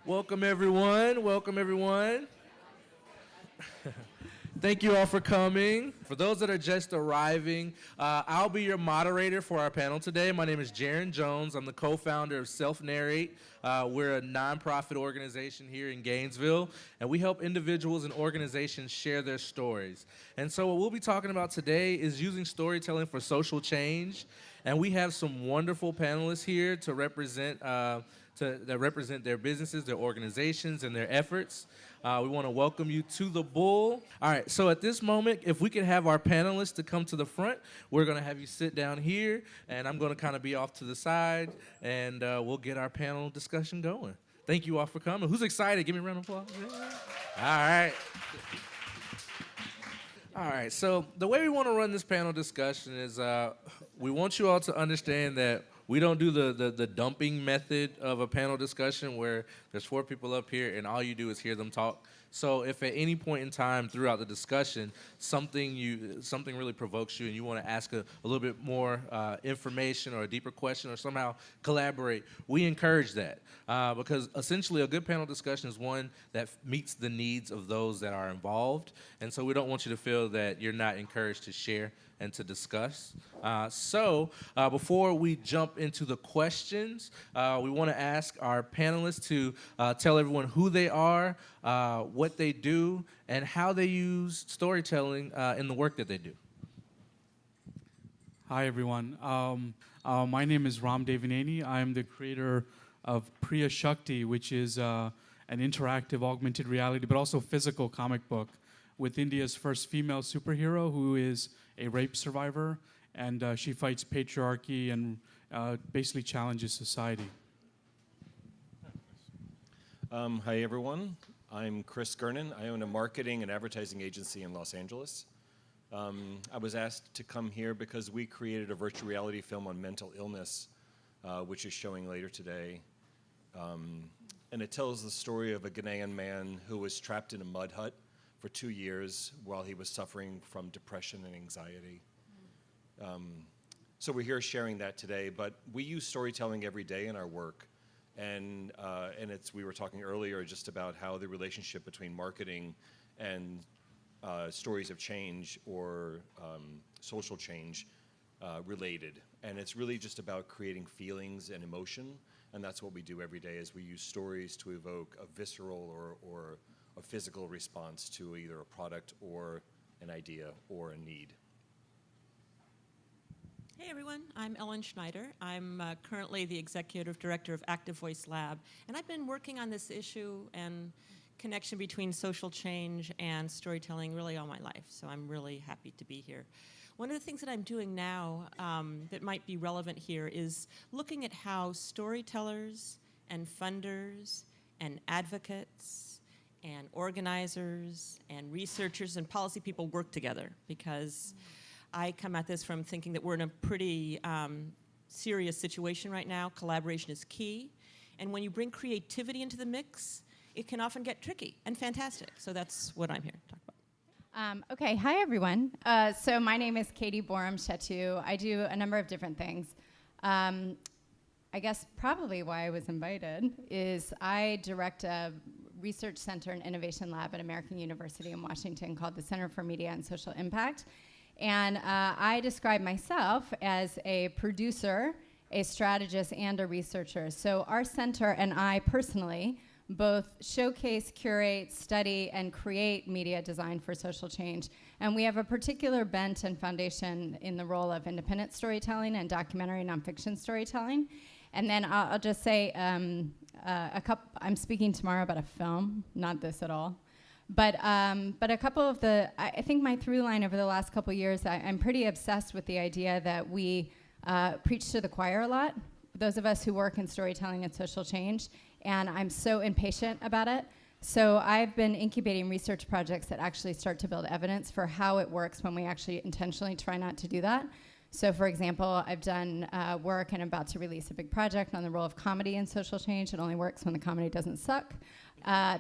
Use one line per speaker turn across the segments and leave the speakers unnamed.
Welcome, everyone. Welcome, everyone. Thank you all for coming. For those that are just arriving, I'll be your moderator for our panel today. My name is Jaron Jones. I'm the co-founder of Narrate. We're a nonprofit organization here in Gainesville, and we help individuals and organizations share their stories. And so what we'll be talking about today is using storytelling for social change. And we have some wonderful panelists here to represent their businesses, their organizations, and their efforts. We want to welcome you to the Bull. All right, so at this moment, if we could have our panelists to come to the front, we're going to have you sit down here, and I'm going to kind of be off to the side, and we'll get our panel discussion going. Thank you all for coming. Who's excited? Give me a round of applause. All right. All right, so the way we want to run this panel discussion is we want you all to understand that we don't do the dumping method of a panel discussion where there's 4 people up here and all you do is hear them talk. So if at any point in time throughout the discussion something really provokes you and you want to ask a little bit more information or a deeper question or somehow collaborate, we encourage that because essentially a good panel discussion is one that meets the needs of those that are involved, and so we don't want you to feel that you're not encouraged to share and to discuss. So before we jump into the questions, we want to ask our panelists to tell everyone who they are, what they do, and how they use storytelling in the work that they do.
Hi, everyone. My name is Devineni. I am the creator of Priya Shakti, which is an interactive augmented reality, but also physical comic book with India's first female superhero, who is a rape survivor, and she fights patriarchy and basically challenges society.
Hi, everyone. I'm Chris Gernon. I own a marketing and advertising agency in Los Angeles. I was asked to come here because we created a virtual reality film on mental illness, which is showing later today. And it tells the story of a Ghanaian man who was trapped in a mud hut for 2 years while he was suffering from depression and anxiety. So we're here sharing that today, but we use storytelling every day in our work. And we were talking earlier just about how the relationship between marketing and stories of change or social change related. And it's really just about creating feelings and emotion. And that's what we do every day is we use stories to evoke a visceral or a physical response to either a product or an idea or a need.
Hey everyone, I'm Schneider. I'm currently the Executive Director of Active Voice Lab, and I've been working on this issue and connection between social change and storytelling really all my life, so I'm really happy to be here. One of the things that I'm doing now that might be relevant here is looking at how storytellers and funders and advocates and organizers and researchers and policy people work together, because I come at this from thinking that we're in a pretty serious situation right now. Collaboration is key. And when you bring creativity into the mix, it can often get tricky and fantastic. So that's what I'm here to talk about.
Okay, hi everyone. So my name is Caty Borum, Chattoo. I do a number of different things. I guess probably why I was invited is I direct a research center and innovation lab at American University in Washington called the Center for Media and Social Impact. And I describe myself as a producer, a strategist, and a researcher. So our center and I personally both showcase, curate, study, and create media design for social change. And we have a particular bent and foundation in the role of independent storytelling and documentary nonfiction storytelling. And then I'll just say I'm speaking tomorrow about a film, not this at all. But a couple of I think my through line over the last couple of years, I'm pretty obsessed with the idea that we preach to the choir a lot, those of us who work in storytelling and social change, and I'm so impatient about it. So I've been incubating research projects that actually start to build evidence for how it works when we actually intentionally try not to do that. So for example, I've done work and I'm about to release a big project on the role of comedy in social change. It only works when the comedy doesn't suck.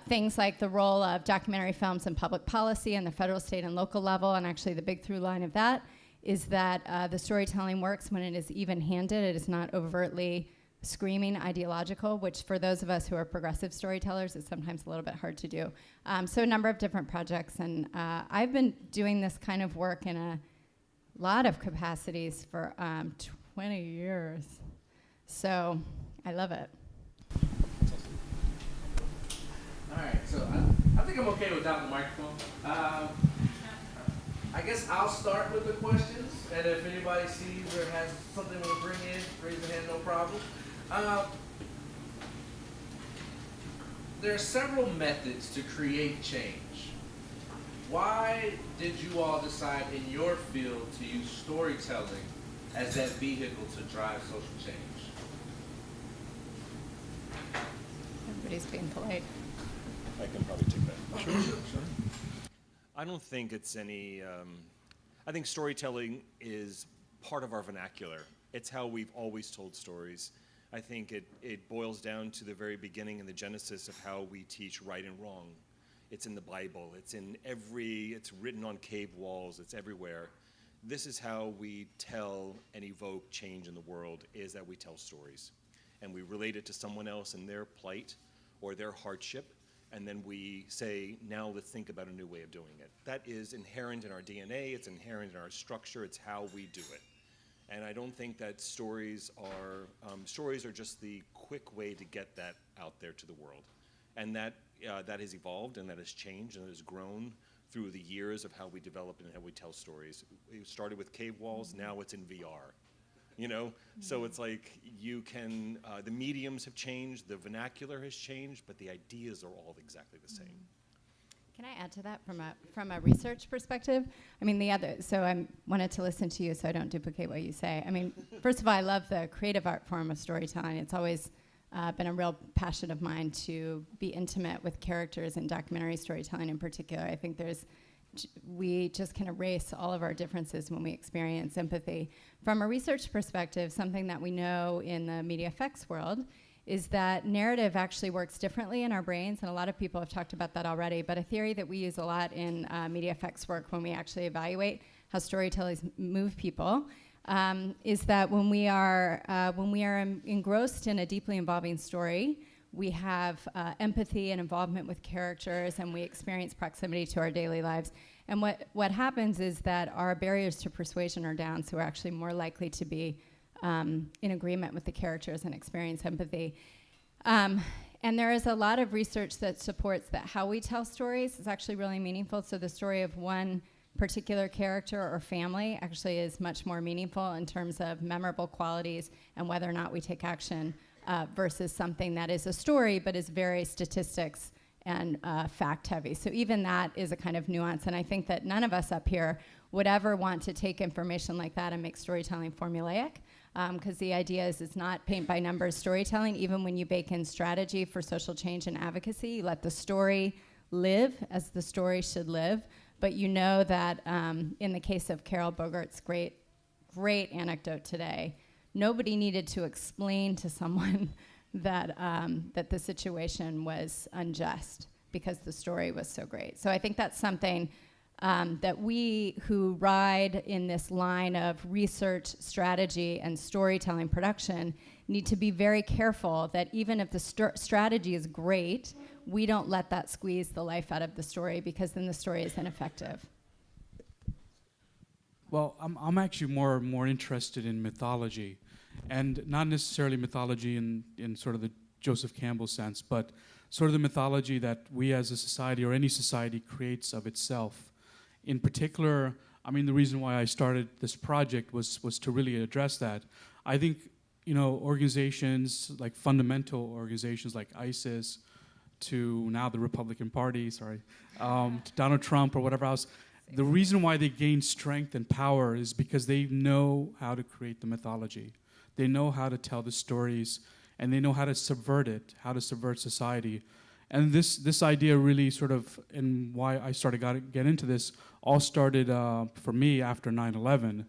Things like the role of documentary films in public policy and the federal, state, and local level, and actually the big through line of that is that the storytelling works when it is even-handed. It is not overtly screaming ideological, which for those of us who are progressive storytellers is sometimes a little bit hard to do. So a number of different projects, and I've been doing this kind of work in a lot of capacities for 20 years. So I love it.
All right, so I think I'm okay without the microphone. I guess I'll start with the questions, and if anybody sees or has something to bring in, raise your hand, no problem. There are several methods to create change. Why did you all decide in your field to use storytelling as that vehicle to drive social change?
Everybody's being polite.
I can probably take that. Sure. I don't think it's any. I think storytelling is part of our vernacular. It's how we've always told stories. I think it boils down to the very beginning and the genesis of how we teach right and wrong. It's in the Bible. It's written on cave walls. It's everywhere. This is how we tell and evoke change in the world, is that we tell stories. And we relate it to someone else and their plight or their hardship. And then we say, now let's think about a new way of doing it. That is inherent in our DNA. It's inherent in our structure. It's how we do it. And I don't think that stories are just the quick way to get that out there to the world. And that has evolved and that has changed and has grown through the years of how we develop and how we tell stories. It started with cave walls, now it's in VR. So it's like the mediums have changed, the vernacular has changed, but the ideas are all exactly the same.
Can I add to that from a research perspective? I mean, so I wanted to listen to you so I don't duplicate what you say. I mean, first of all, I love the creative art form of storytelling. It's always been a real passion of mine to be intimate with characters in documentary storytelling in particular. I think we just can erase all of our differences when we experience empathy. From a research perspective, something that we know in the media effects world is that narrative actually works differently in our brains, and a lot of people have talked about that already, but a theory that we use a lot in media effects work when we actually evaluate how storytellers move people is that when we are engrossed in a deeply involving story, we have empathy and involvement with characters, and we experience proximity to our daily lives. And what happens is that our barriers to persuasion are down, so we're actually more likely to be in agreement with the characters and experience empathy. And there is a lot of research that supports that how we tell stories is actually really meaningful. So the story of one particular character or family actually is much more meaningful in terms of memorable qualities and whether or not we take action versus something that is a story but is very statistics and fact heavy. So even that is a kind of nuance, and I think that none of us up here would ever want to take information like that and make storytelling formulaic, because the idea is it's not paint by numbers storytelling. Even when you bake in strategy for social change and advocacy, you let the story live as the story should live, but you know that in the case of Carol Bogart's great anecdote today, nobody needed to explain to someone that the situation was unjust because the story was so great. So I think that's something that we who ride in this line of research, strategy, and storytelling production need to be very careful that even if the strategy is great, we don't let that squeeze the life out of the story, because then the story is ineffective.
Well, I'm actually more interested in mythology, and not necessarily mythology in sort of the Joseph Campbell sense, but sort of the mythology that we as a society or any society creates of itself. In particular, I mean, the reason why I started this project was to really address that. I think, organizations, like fundamental organizations like ISIS, to now the Republican Party, to Donald Trump or whatever else, the reason why they gain strength and power is because they know how to create the mythology. They know how to tell the stories, and they know how to subvert it, how to subvert society. And this idea really sort of, and why I started get into this, all started for me after 9/11,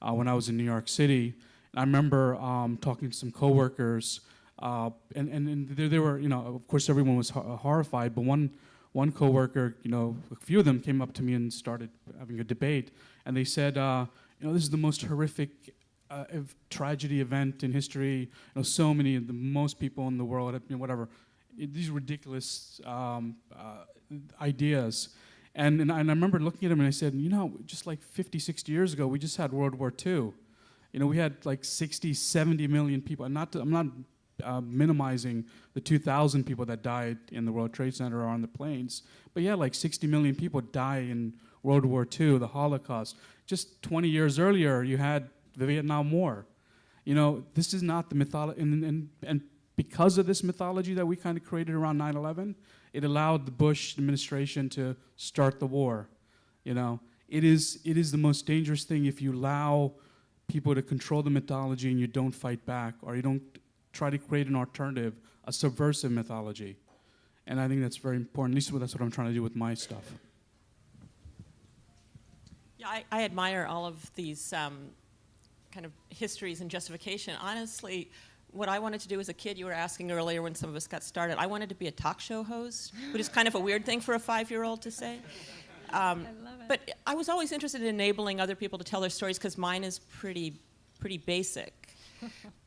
when I was in New York City. And I remember talking to some coworkers, and they were, of course everyone was horrified, but one coworker, a few of them came up to me and started having a debate, and they said, this is the most horrific tragedy event in history. You know, so many of the most people in the world, whatever, these ridiculous ideas. And I remember looking at him and I said, you know, just like 50, 60 years ago, we just had World War II. You know, we had like 60, 70 million people. I'm not minimizing the 2,000 people that died in the World Trade Center or on the planes. But yeah, like 60 million people die in World War II, the Holocaust. Just 20 years earlier, you had the Vietnam War. You know, this is not the mythology. And because of this mythology that we kind of created around 9/11, it allowed the Bush administration to start the war. You know, it is the most dangerous thing if you allow people to control the mythology and you don't fight back, or you don't try to create an alternative, a subversive mythology. And I think that's very important. At least that's what I'm trying to do with my stuff.
Yeah, I admire all of these kind of histories and justification. Honestly, what I wanted to do as a kid, you were asking earlier when some of us got started, I wanted to be a talk show host, which is kind of a weird thing for a 5-year-old to say.
I love it.
But I was always interested in enabling other people to tell their stories because mine is pretty basic.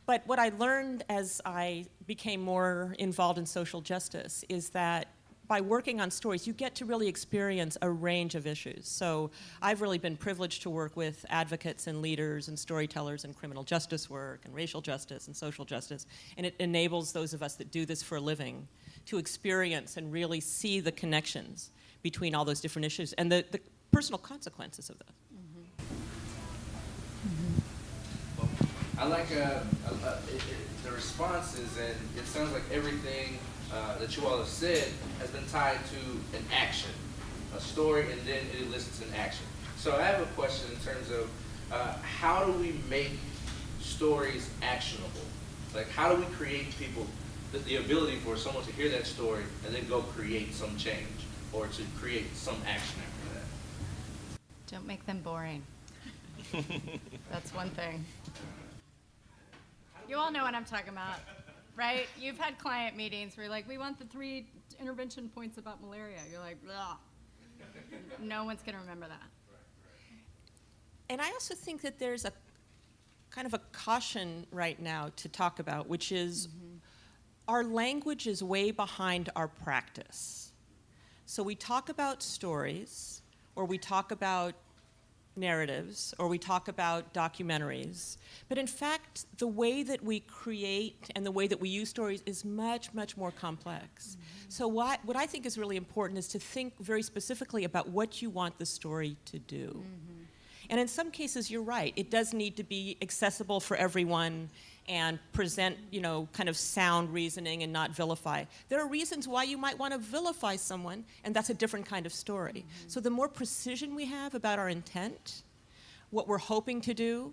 But what I learned as I became more involved in social justice is that by working on stories, you get to really experience a range of issues. So I've really been privileged to work with advocates and leaders and storytellers in criminal justice work and racial justice and social justice. And it enables those of us that do this for a living to experience and really see the connections between all those different issues and the personal consequences of those.
Well, I like the responses, and it sounds like everything that you all have said has been tied to an action, a story, and then it elicits an action. So I have a question in terms of how do we make stories actionable? Like, how do we create people the ability for someone to hear that story and then go create some change or to create some action after that?
Don't make them boring. That's one thing. You all know what I'm talking about, right? You've had client meetings where you're like, we want the 3 intervention points about malaria. You're like, blah. No one's going to remember that.
And I also think that there's a kind of a caution right now to talk about, which is our language is way behind our practice. So we talk about stories, or we talk about narratives, or we talk about documentaries, but in fact, the way that we create and the way that we use stories is much, much more complex. So what I think is really important is to think very specifically about what you want the story to do. And in some cases, you're right. It does need to be accessible for everyone and present, you know, kind of sound reasoning and not vilify. There are reasons why you might want to vilify someone, and that's a different kind of story. So the more precision we have about our intent, what we're hoping to do,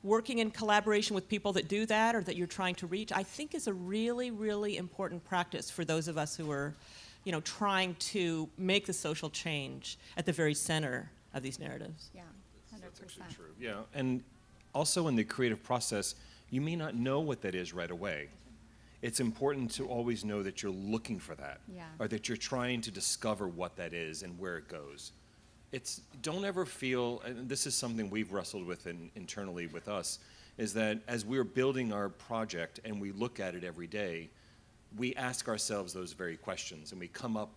working in collaboration with people that do that or that you're trying to reach, I think is a really, really important practice for those of us who are, you know, trying to make the social change at the very center of these narratives.
Yeah, 100%.
That's actually true. Yeah, and also in the creative process, you may not know what that is right away. It's important to always know that you're looking for that, or that you're trying to discover what that is and where it goes. Don't ever feel, and this is something we've wrestled with internally with us, is that as we're building our project and we look at it every day, we ask ourselves those very questions, and we come up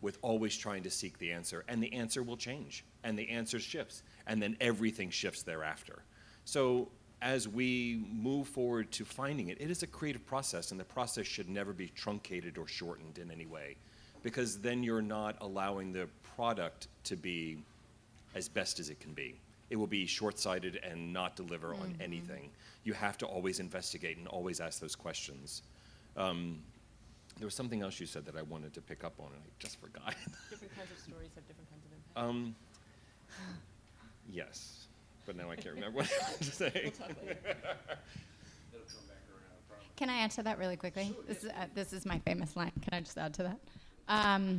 with always trying to seek the answer, and the answer will change, and the answer shifts, and then everything shifts thereafter. So as we move forward to finding it, it is a creative process, and the process should never be truncated or shortened in any way, because then you're not allowing the product to be as best as it can be. It will be short-sighted and not deliver on anything. You have to always investigate and always ask those questions. There was something else you said that I wanted to pick up on, and I just forgot.
Different kinds of stories have different kinds of impact.
Yes, but now I can't remember what I wanted to say.
Can I add to that really quickly? This is my famous line. Can I just add to that?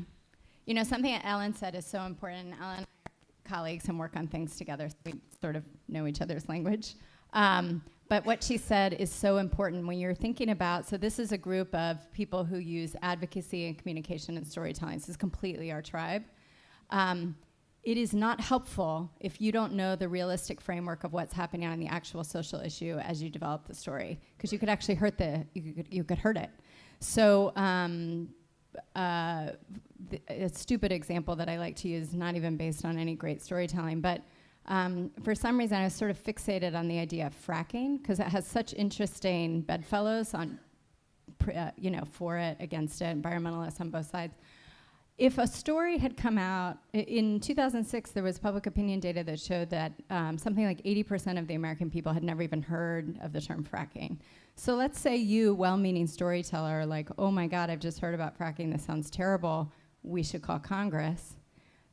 You know, something that Ellen said is so important. Ellen and I are colleagues and work on things together, so we sort of know each other's language. But what she said is so important when you're thinking about, so this is a group of people who use advocacy and communication and storytelling. This is completely our tribe. it is not helpful if you don't know the realistic framework of what's happening on the actual social issue as you develop the story, because you could actually you could hurt it. So a stupid example that I like to use, not even based on any great storytelling, but for some reason I was sort of fixated on the idea of fracking, because it has such interesting bedfellows on, for it, against it, environmentalists on both sides. If a story had come out, in 2006, there was public opinion data that showed that something like 80% of the American people had never even heard of the term fracking. So let's say you, well-meaning storyteller, are like, oh my God, I've just heard about fracking, this sounds terrible, we should call Congress.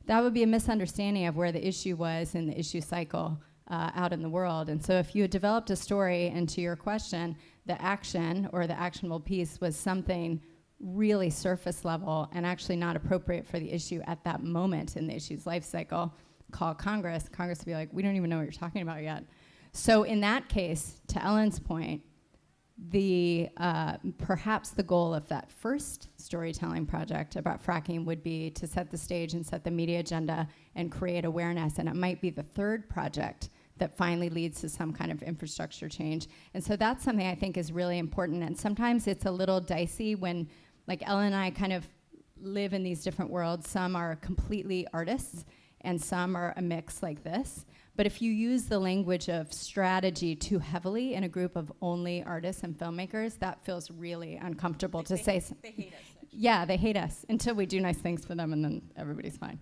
That would be a misunderstanding of where the issue was in the issue cycle out in the world. And so if you had developed a story, and to your question, the action or the actionable piece was something really surface level and actually not appropriate for the issue at that moment in the issue's life cycle, call Congress. Congress would be like, we don't even know what you're talking about yet. So in that case, to Ellen's point, the perhaps the goal of that first storytelling project about fracking would be to set the stage and set the media agenda and create awareness, and it might be the third project that finally leads to some kind of infrastructure change. And so that's something I think is really important, and sometimes it's a little dicey when, like Ellen and I kind of live in these different worlds. Some are completely artists, and some are a mix like this. But if you use the language of strategy too heavily in a group of only artists and filmmakers, that feels really uncomfortable to say.
They hate us. Actually.
Yeah, they hate us until we do nice things for them, and then everybody's fine.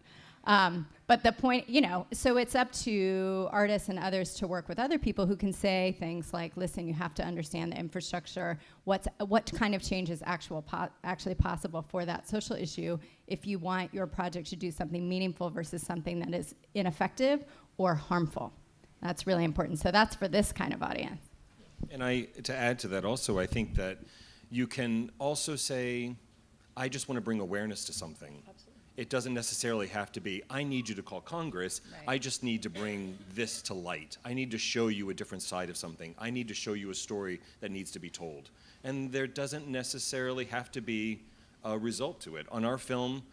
But the point, so it's up to artists and others to work with other people who can say things like, listen, you have to understand the infrastructure, what kind of change is actually possible for that social issue if you want your project to do something meaningful versus something that is ineffective or harmful. That's really important. So that's for this kind of audience.
And to add to that also, I think that you can also say, I just want to bring awareness to something. Absolutely. It doesn't necessarily have to be, I need you to call Congress. Right. I just need to bring this to light. I need to show you a different side of something. I need to show you a story that needs to be told. And there doesn't necessarily have to be a result to it. On our film,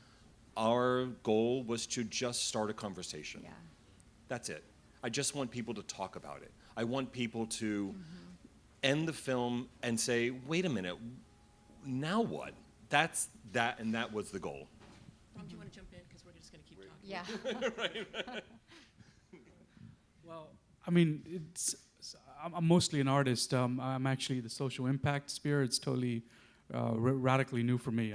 our goal was to just start a conversation. Yeah. That's it. I just want people to talk about it. I want people to end the film and say, wait a minute, now what? That's that, and that was the goal.
Rom, do you want to jump in? Because we're just going to keep talking.
Yeah.
Right.
Well, I mean, I'm mostly an artist. I'm actually the social impact sphere. It's totally radically new for me.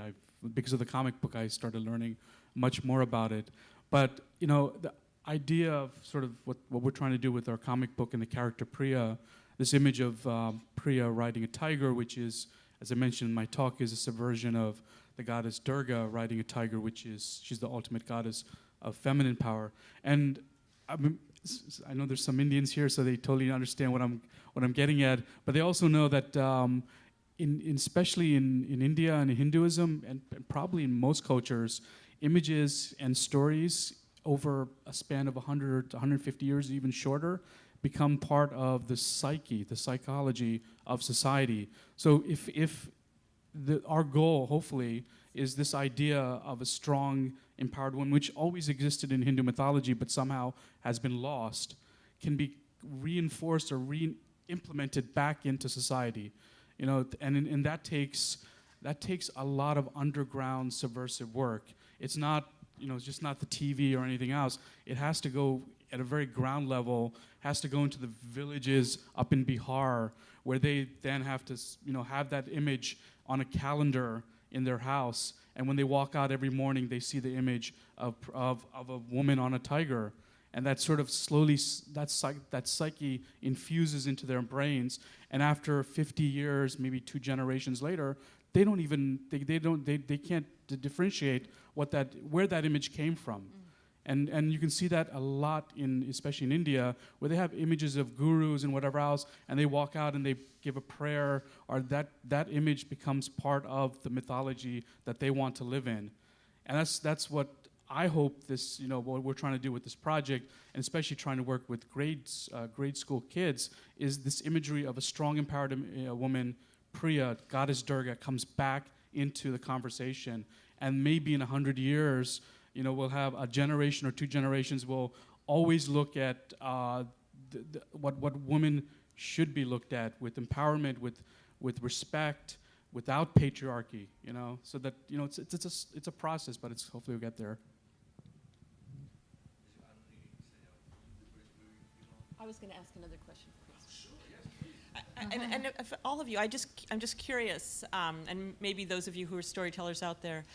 Because of the comic book, I started learning much more about it. But, the idea of sort of what we're trying to do with our comic book and the character Priya, this image of Priya riding a tiger, which is, as I mentioned in my talk, is a subversion of the goddess Durga riding a tiger, she's the ultimate goddess of feminine power. And I know there's some Indians here, so they totally understand what I'm getting at. But they also know that, especially in India and in Hinduism, and probably in most cultures, images and stories over a span of 100 to 150 years, even shorter, become part of the psyche, the psychology of society. So if our goal, hopefully, is this idea of a strong, empowered woman, which always existed in Hindu mythology but somehow has been lost, can be reinforced or re-implemented back into society. And that takes a lot of underground subversive work. It's not, it's just not the TV or anything else. It has to go at a very ground level, has to go into the villages up in Bihar, where they then have to, have that image on a calendar in their house, and when they walk out every morning, they see the image of a woman on a tiger, and that sort of slowly, that psyche infuses into their brains, and after 50 years, maybe 2 generations later, they can't differentiate where that image came from. And you can see that a lot especially in India, where they have images of gurus and whatever else, and they walk out and they give a prayer, or that image becomes part of the mythology that they want to live in. And that's what I hope what we're trying to do with this project, and especially trying to work with grade school kids, is this imagery of a strong, empowered woman, Priya, goddess Durga, comes back into the conversation. And maybe in 100 years, we'll have a generation or two generations will always look at what women should be looked at with empowerment, with respect, without patriarchy, so that, it's a process, but hopefully we'll get there.
I was going to ask another question. And if all of you, I'm just curious, and maybe those of you who are storytellers out there,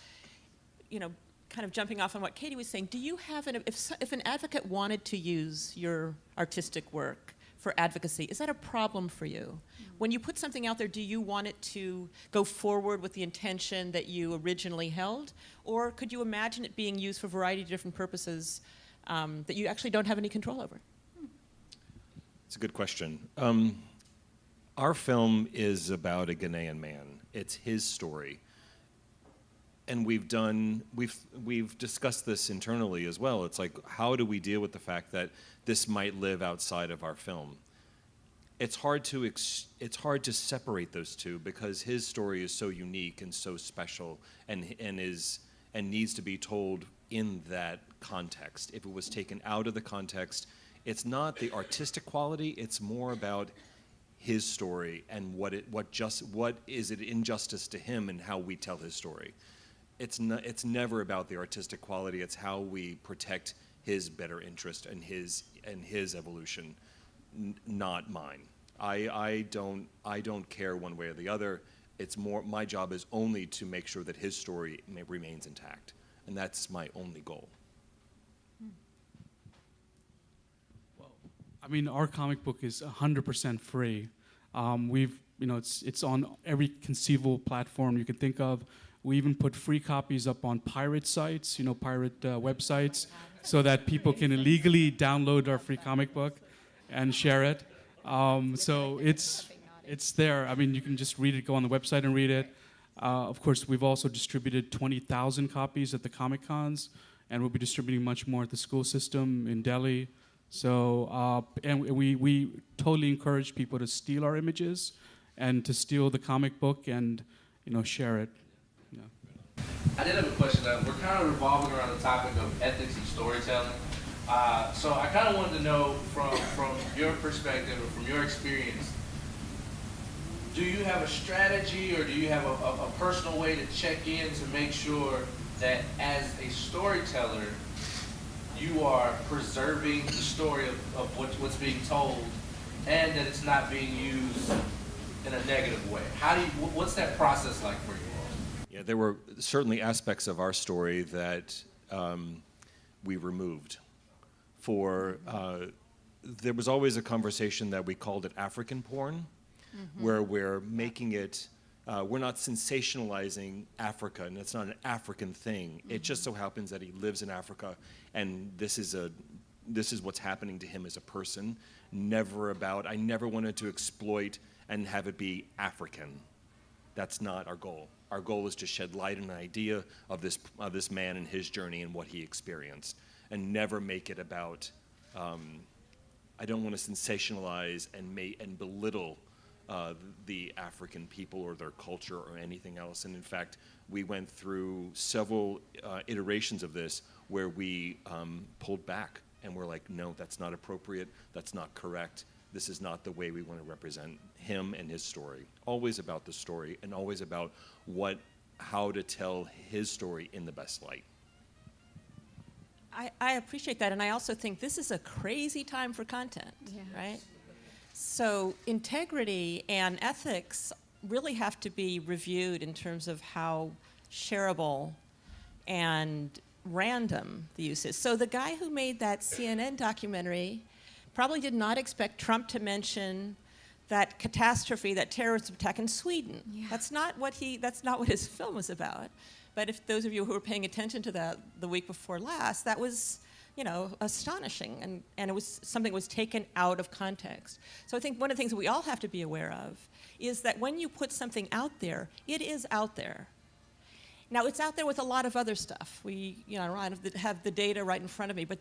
kind of jumping off on what Caty was saying, do you have if an advocate wanted to use your artistic work for advocacy, is that a problem for you? When you put something out there, do you want it to go forward with the intention that you originally held, or could you imagine it being used for a variety of different purposes that you actually don't have any control over?
It's a good question. Our film is about a Ghanaian man. It's his story. And we've discussed this internally as well. It's like, how do we deal with the fact that this might live outside of our film? It's hard to separate those two because his story is so unique and so special and needs to be told in that context. If it was taken out of the context, it's not the artistic quality, it's more about his story and what is it injustice to him and how we tell his story. It's never about the artistic quality, it's how we protect his better interest and his evolution, not mine. I don't care one way or the other. It's more, my job is only to make sure that his story remains intact, and that's my only goal.
I mean, our comic book is 100% free. It's on every conceivable platform you can think of. We even put free copies up on pirate sites, pirate websites, so that people can illegally download our free comic book and share it. So it's there. I mean, you can just read it, go on the website and read it. Of course, we've also distributed 20,000 copies at the Comic Cons, and we'll be distributing much more at the school system in Delhi. So, and we totally encourage people to steal our images and to steal the comic book and, share it. Yeah.
I did have a question. We're kind of revolving around the topic of ethics and storytelling. So I kind of wanted to know from your perspective or from your experience, do you have a strategy or do you have a personal way to check in to make sure that as a storyteller, you are preserving the story of what's being told and that it's not being used in a negative way? What's that process like for you all?
Yeah, there were certainly aspects of our story that we removed. There was always a conversation that we called it African porn, where we're making it, we're not sensationalizing Africa, and it's not an African thing. It just so happens that he lives in Africa, and this is what's happening to him as a person. I never wanted to exploit and have it be African. That's not our goal. Our goal is to shed light on an idea of this man and his journey and what he experienced, and never make it about. I don't want to sensationalize and belittle the African people or their culture or anything else. And in fact, we went through several iterations of this where we pulled back and we're like, no, that's not appropriate, that's not correct, this is not the way we want to represent him and his story. Always about the story and always about how to tell his story in the best light.
I appreciate that, and I also think this is a crazy time for content, right? So integrity and ethics really have to be reviewed in terms of how shareable and random the use is. So the guy who made that CNN documentary probably did not expect Trump to mention that catastrophe, that terrorist attack in Sweden. Yeah. That's not what his film was about. But if those of you who were paying attention to that the week before last, that was, astonishing, and it was something that was taken out of context. So I think one of the things that we all have to be aware of is that when you put something out there, it is out there. Now, it's out there with a lot of other stuff. I don't have the data right in front of me, but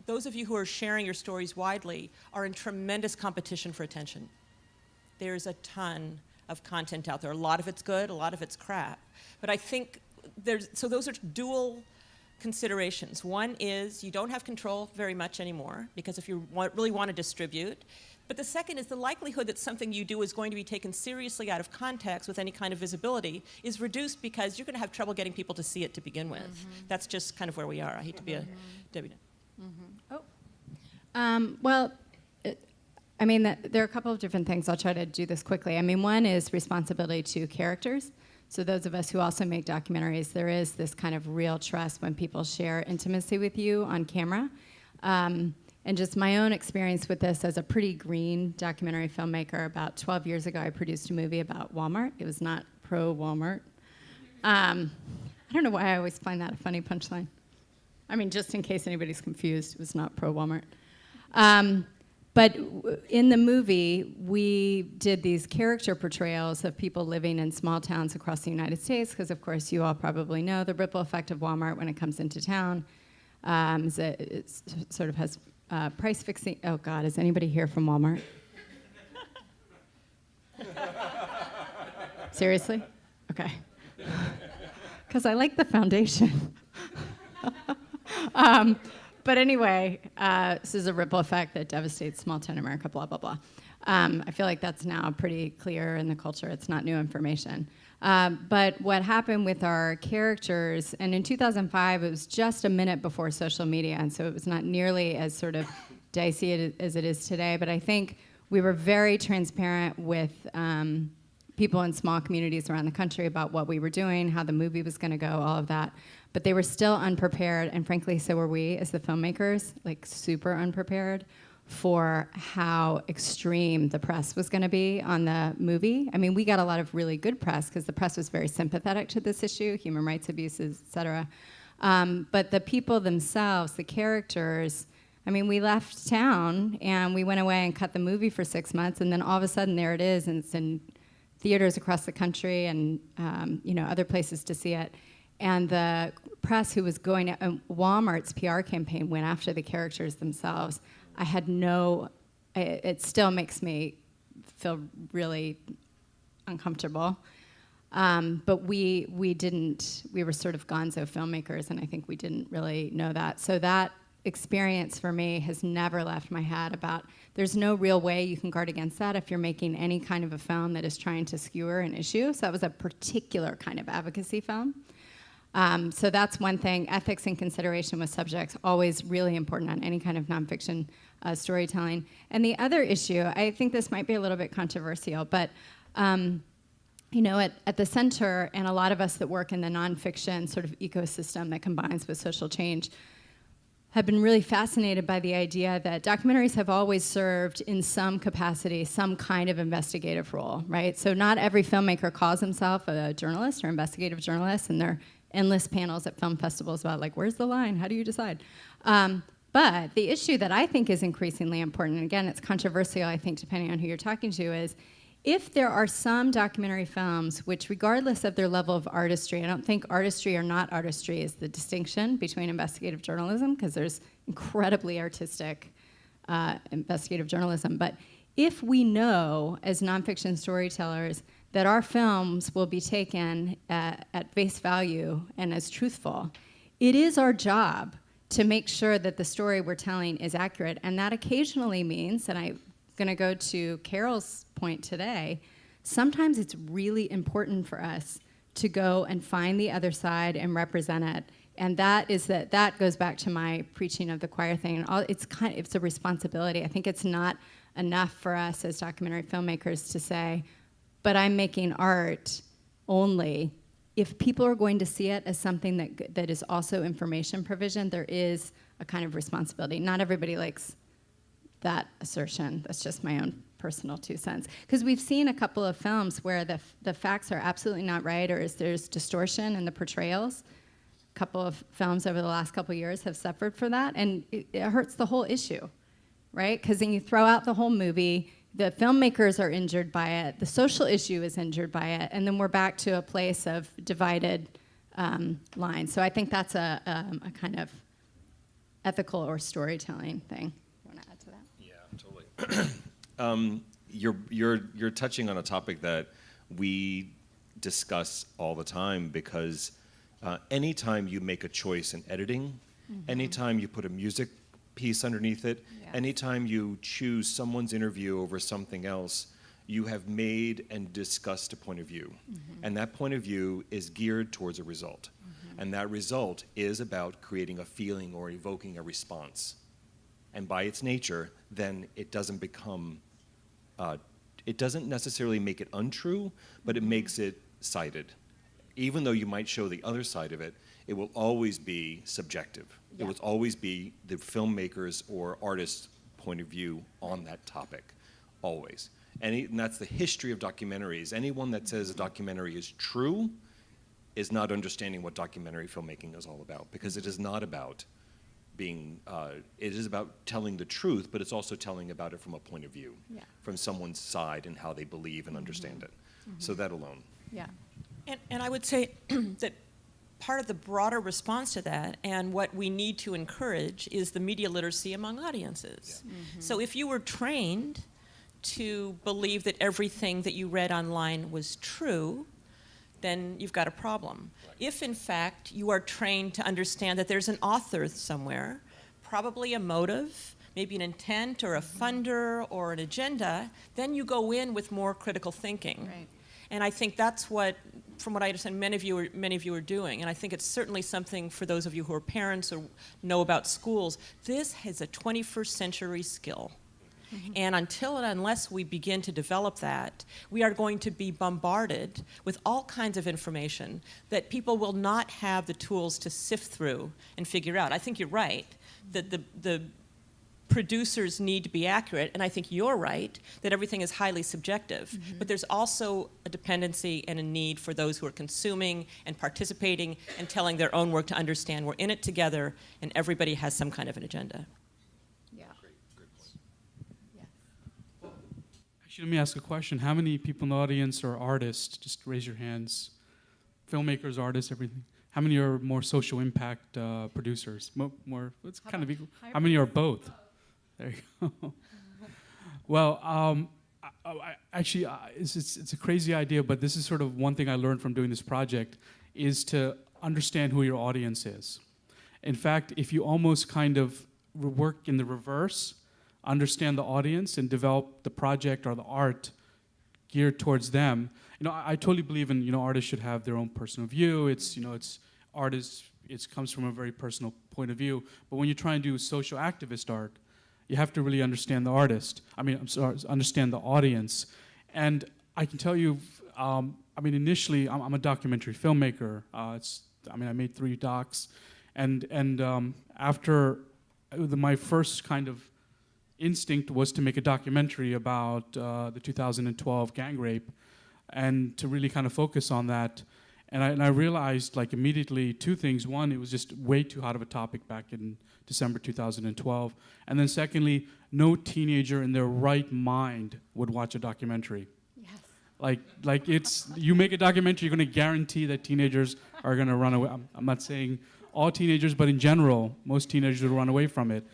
those of you who are sharing your stories widely are in tremendous competition for attention. There's a ton of content out there. A lot of it's good, a lot of it's crap. But I think those are dual considerations. One is you don't have control very much anymore, because if you really want to distribute. But the second is the likelihood that something you do is going to be taken seriously out of context with any kind of visibility is reduced, because you're going to have trouble getting people to see it to begin with. That's just kind of where we are. I hate to be a Debbie.
Well, I mean, there are a couple of different things. I'll try to do this quickly. I mean, one is responsibility to characters. So those of us who also make documentaries, there is this kind of real trust when people share intimacy with you on camera. And just my own experience with this as a pretty green documentary filmmaker, about 12 years ago, I produced a movie about Walmart. It was not pro-Walmart. I don't know why I always find that a funny punchline. I mean, just in case anybody's confused, it was not pro-Walmart. But in the movie, we did these character portrayals of people living in small towns across the United States, because of course you all probably know the ripple effect of Walmart when it comes into town. It sort of has price fixing. Oh God, is anybody here from Walmart? Seriously? Okay. Because I like the foundation. But anyway, this is a ripple effect that devastates small town America, blah, blah, blah. I feel like that's now pretty clear in the culture. It's not new information. But what happened with our characters, and in 2005, it was just a minute before social media, and so it was not nearly as sort of dicey as it is today. But I think we were very transparent with people in small communities around the country about what we were doing, how the movie was going to go, all of that. But they were still unprepared, and frankly, so were we as the filmmakers, like super unprepared for how extreme the press was going to be on the movie. I mean, we got a lot of really good press because the press was very sympathetic to this issue, human rights abuses, et cetera. But the people themselves, the characters, I mean, we left town and we went away and cut the movie for 6 months, and then all of a sudden there it is, and it's in theaters across the country and other places to see it. And the press who was going to, Walmart's PR campaign went after the characters themselves. I had it still makes me feel really uncomfortable. But we were sort of gonzo filmmakers, and I think we didn't really know that. So that experience for me has never left my head about there's no real way you can guard against that if you're making any kind of a film that is trying to skewer an issue. So that was a particular kind of advocacy film. So that's one thing. Ethics and consideration with subjects, always really important on any kind of nonfiction storytelling. And the other issue, I think this might be a little bit controversial, but at the center, and a lot of us that work in the nonfiction sort of ecosystem that combines with social change, have been really fascinated by the idea that documentaries have always served in some capacity, some kind of investigative role, right? So not every filmmaker calls himself a journalist or investigative journalist, and there are endless panels at film festivals about, like, where's the line? How do you decide? But the issue that I think is increasingly important, and again, it's controversial, I think, depending on who you're talking to, is if there are some documentary films which, regardless of their level of artistry, I don't think artistry or not artistry is the distinction between investigative journalism, because there's incredibly artistic investigative journalism. But if we know, as nonfiction storytellers, that our films will be taken at face value and as truthful, it is our job to make sure that the story we're telling is accurate. And that occasionally means, and I'm going to go to Carol's point today, sometimes it's really important for us to go and find the other side and represent it. And that goes back to my preaching of the choir thing. It's a responsibility. I think it's not enough for us as documentary filmmakers to say, but I'm making art only. If people are going to see it as something that is also information provision, there is a kind of responsibility. Not everybody likes that assertion. That's just my own personal 2 cents. Because we've seen a couple of films where the facts are absolutely not right, or there's distortion in the portrayals. A couple of films over the last couple of years have suffered for that, and it hurts the whole issue, right? Because then you throw out the whole movie, the filmmakers are injured by it, the social issue is injured by it, and then we're back to a place of divided lines. So I think that's a kind of ethical or storytelling thing. You want to add to that?
Yeah, totally. You're touching on a topic that we discuss all the time, because Anytime you make a choice in editing, anytime you put a music piece underneath it,
Yes.
anytime you choose someone's interview over something else, you have made and discussed a point of view. And that point of view is geared towards a result. And that result is about creating a feeling or evoking a response. And by its nature, then it doesn't become, it doesn't necessarily make it untrue, but it makes it cited. Even though you might show the other side of it, it will always be subjective. It will always be the filmmaker's or artist's point of view on that topic, always. And that's the history of documentaries. Anyone that says a documentary is true is not understanding what documentary filmmaking is all about, because it is not about being, it is about telling the truth, but it's also telling about it from a point of view, from someone's side and how they believe and understand it. So that alone.
Yeah.
And I would say that part of the broader response to that and what we need to encourage is the media literacy among audiences. So if you were trained to believe that everything that you read online was true, then you've got a problem. If, in fact, you are trained to understand that there's an author somewhere, probably a motive, maybe an intent or a funder or an agenda, then you go in with more critical thinking.
Right.
And I think that's what, from what I understand, many of you are doing. And I think it's certainly something for those of you who are parents or know about schools. This is a 21st century skill. And unless we begin to develop that, we are going to be bombarded with all kinds of information that people will not have the tools to sift through and figure out. I think you're right that the producers need to be accurate, and I think you're right that everything is highly subjective. But there's also a dependency and a need for those who are consuming and participating and telling their own work to understand we're in it together and everybody has some kind of an agenda.
Yeah.
Actually, let me ask a question. How many people in the audience are artists? Just raise your hands. Filmmakers, artists, everything. How many are more social impact producers? More, it's kind of equal. How many are both? There you go. Well, actually, it's a crazy idea, but this is sort of one thing I learned from doing this project, is to understand who your audience is. In fact, if you almost kind of work in the reverse, understand the audience and develop the project or the art geared towards them. I totally believe in, artists should have their own personal view. It's artists, it comes from a very personal point of view. But when you try and do social activist art, you have to really understand the artist. Understand the audience. And I can tell you, initially, I'm a documentary filmmaker. I made 3 docs. And after my first kind of instinct was to make a documentary about the 2012 gang rape and to really kind of focus on that. And I realized immediately 2 things. One, it was just way too hot of a topic back in December 2012. And then secondly, no teenager in their right mind would watch a documentary.
Yes.
It's, you make a documentary, you're going to guarantee that teenagers are going to run away. I'm not saying all teenagers, but in general, most teenagers will run away from it.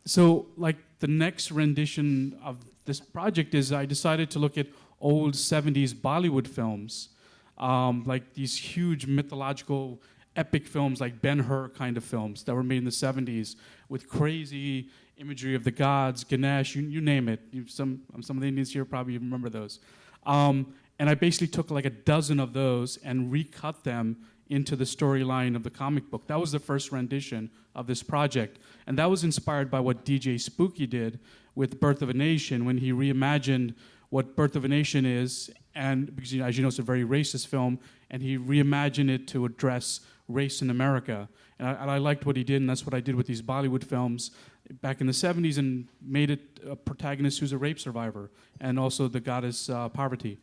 So the next rendition of this project is I decided to look at old 70s Bollywood films, these huge mythological epic films like Ben-Hur kind of films that were made in the 70s with crazy imagery of the gods, Ganesh, you name it. Some of the Indians here probably remember those. And I basically took a dozen of those and recut them into the storyline of the comic book. That was the first rendition of this project. And that was inspired by what DJ Spooky did with Birth of a Nation when he reimagined what Birth of a Nation is, and because as you know, it's a very racist film, and he reimagined it to address race in America. And I liked what he did, and that's what I did with these Bollywood films back in the 70s, and made it a protagonist who's a rape survivor, and also the goddess Parvati.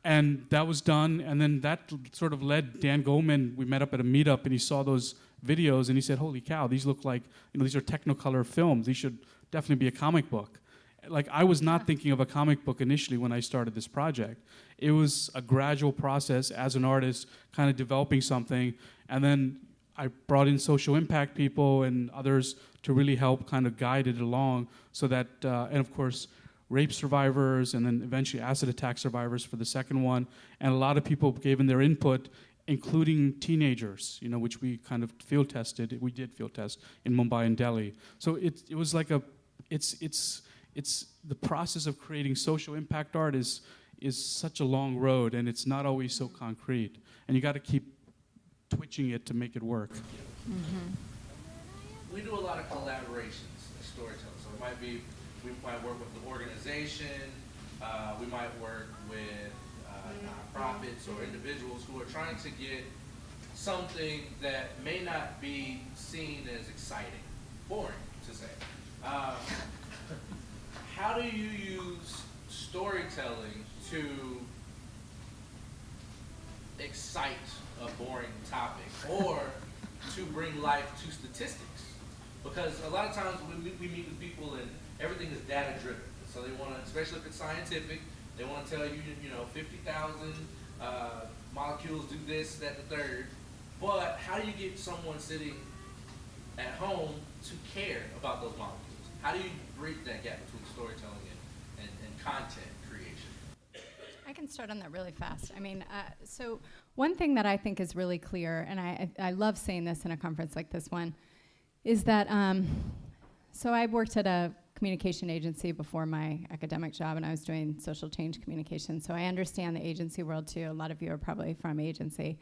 And that was done, and then that sort of led Dan Goldman. We met up at a meetup, and he saw those videos, and he said, "Holy cow, these look like, these are Technicolor films. These should definitely be a comic book." I was not thinking of a comic book initially when I started this project. It was a gradual process as an artist, kind of developing something, and then I brought in social impact people and others to really help kind of guide it along, so that, and of course, rape survivors, and then eventually acid attack survivors for the second one. And a lot of people gave in their input including teenagers, which we kind of field tested. We did field test in Mumbai and Delhi. So it was like it's the process of creating social impact art is such a long road, and it's not always so concrete. And you got to keep twitching it to make it work.
We do a lot of collaborations in storytelling. So we might work with the organization, we might work with nonprofits or individuals who are trying to get something that may not be seen as exciting, boring to say. How do you use storytelling to excite a boring topic or to bring life to statistics? Because a lot of times we meet with people and everything is data driven. So they want to, especially if it's scientific, they want to tell you, 50,000 molecules do this, that, the third. But how do you get someone sitting at home to care about those molecules? How do you bridge that gap between storytelling and content creation?
I can start on that really fast. So one thing that I think is really clear, and I love saying this in a conference like this one, is that, so I worked at a communication agency before my academic job, and I was doing social change communication, so I understand the agency world too. A lot of you are probably from agency.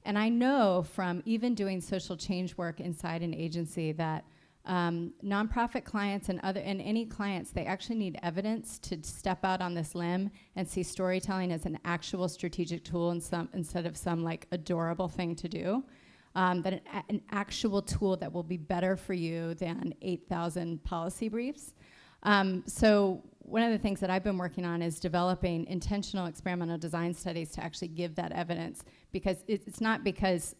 And I know from even doing social change work inside an agency that nonprofit clients and any clients, they actually need evidence to step out on this limb and see storytelling as an actual strategic tool instead of some like adorable thing to do. That an actual tool that will be better for you than 8,000 policy briefs. So one of the things that I've been working on is developing intentional experimental design studies to actually give that evidence, because it's not because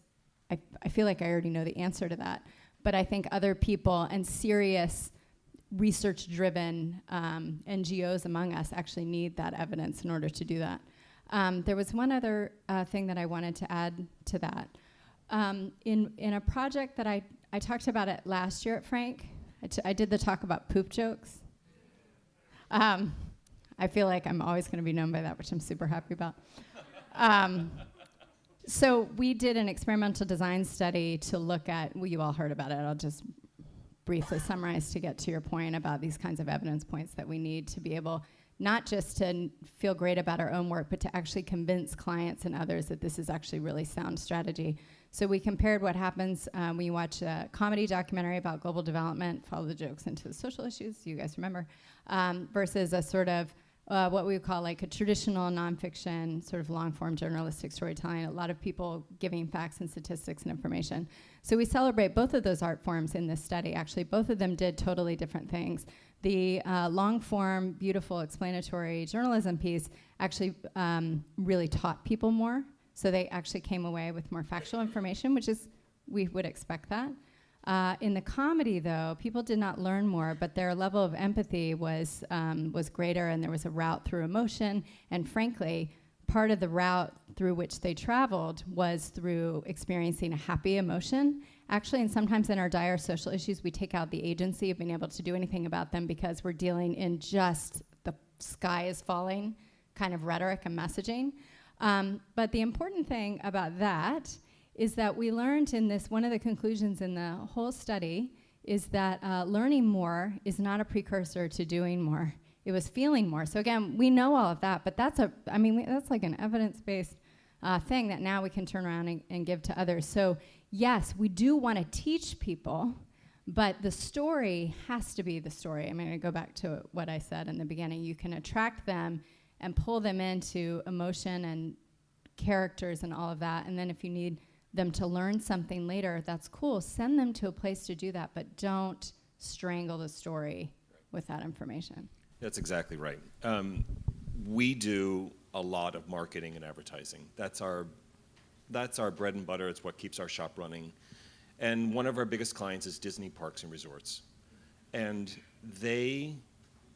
I feel like I already know the answer to that, but I think other people and serious research-driven NGOs among us actually need that evidence in order to do that. There was one other thing that I wanted to add to that. In a project that I talked about it last year at Frank, I did the talk about poop jokes. I feel like I'm always going to be known by that, which I'm super happy about. So we did an experimental design study to look at, well, you all heard about it, I'll just briefly summarize to get to your point about these kinds of evidence points that we need to be able not just to feel great about our own work, but to actually convince clients and others that this is actually really sound strategy. So we compared what happens when you watch a comedy documentary about global development, follow the jokes into the social issues, you guys remember, versus a sort of what we would call like a traditional nonfiction, sort of long-form journalistic storytelling, a lot of people giving facts and statistics and information. So we celebrate both of those art forms in this study. Actually, both of them did totally different things. The long-form, beautiful, explanatory journalism piece actually really taught people more. So they actually came away with more factual information, which is, we would expect that. In the comedy, though, people did not learn more, but their level of empathy was greater, and there was a route through emotion. And frankly, part of the route through which they traveled was through experiencing a happy emotion. Actually, and sometimes in our dire social issues, we take out the agency of being able to do anything about them because we're dealing in just the sky is falling kind of rhetoric and messaging. But the important thing about that is that we learned in this, one of the conclusions in the whole study is that learning more is not a precursor to doing more. It was feeling more. So again, we know all of that, but that's like an evidence-based thing that now we can turn around and give to others. So yes, we do want to teach people, but the story has to be the story. I'm going to go back to what I said in the beginning. You can attract them and pull them into emotion and characters and all of that. And then if you need them to learn something later, that's cool. Send them to a place to do that, but don't strangle the story with that information.
That's exactly right. We do a lot of marketing and advertising. That's our bread and butter. It's what keeps our shop running. And one of our biggest clients is Disney Parks and Resorts. And they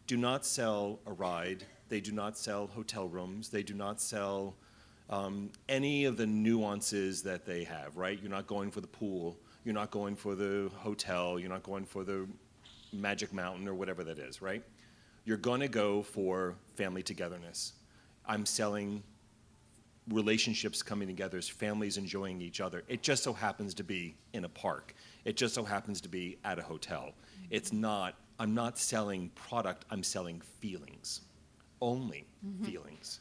do not sell a ride. They do not sell hotel rooms. They do not sell any of the nuances that they have, right? You're not going for the pool. You're not going for the hotel. You're not going for the Magic Mountain or whatever that is, right? You're going to go for family togetherness. I'm selling relationships coming together, as families enjoying each other. It just so happens to be in a park. It just so happens to be at a hotel. It's not, I'm not selling product, I'm selling feelings. Only feelings,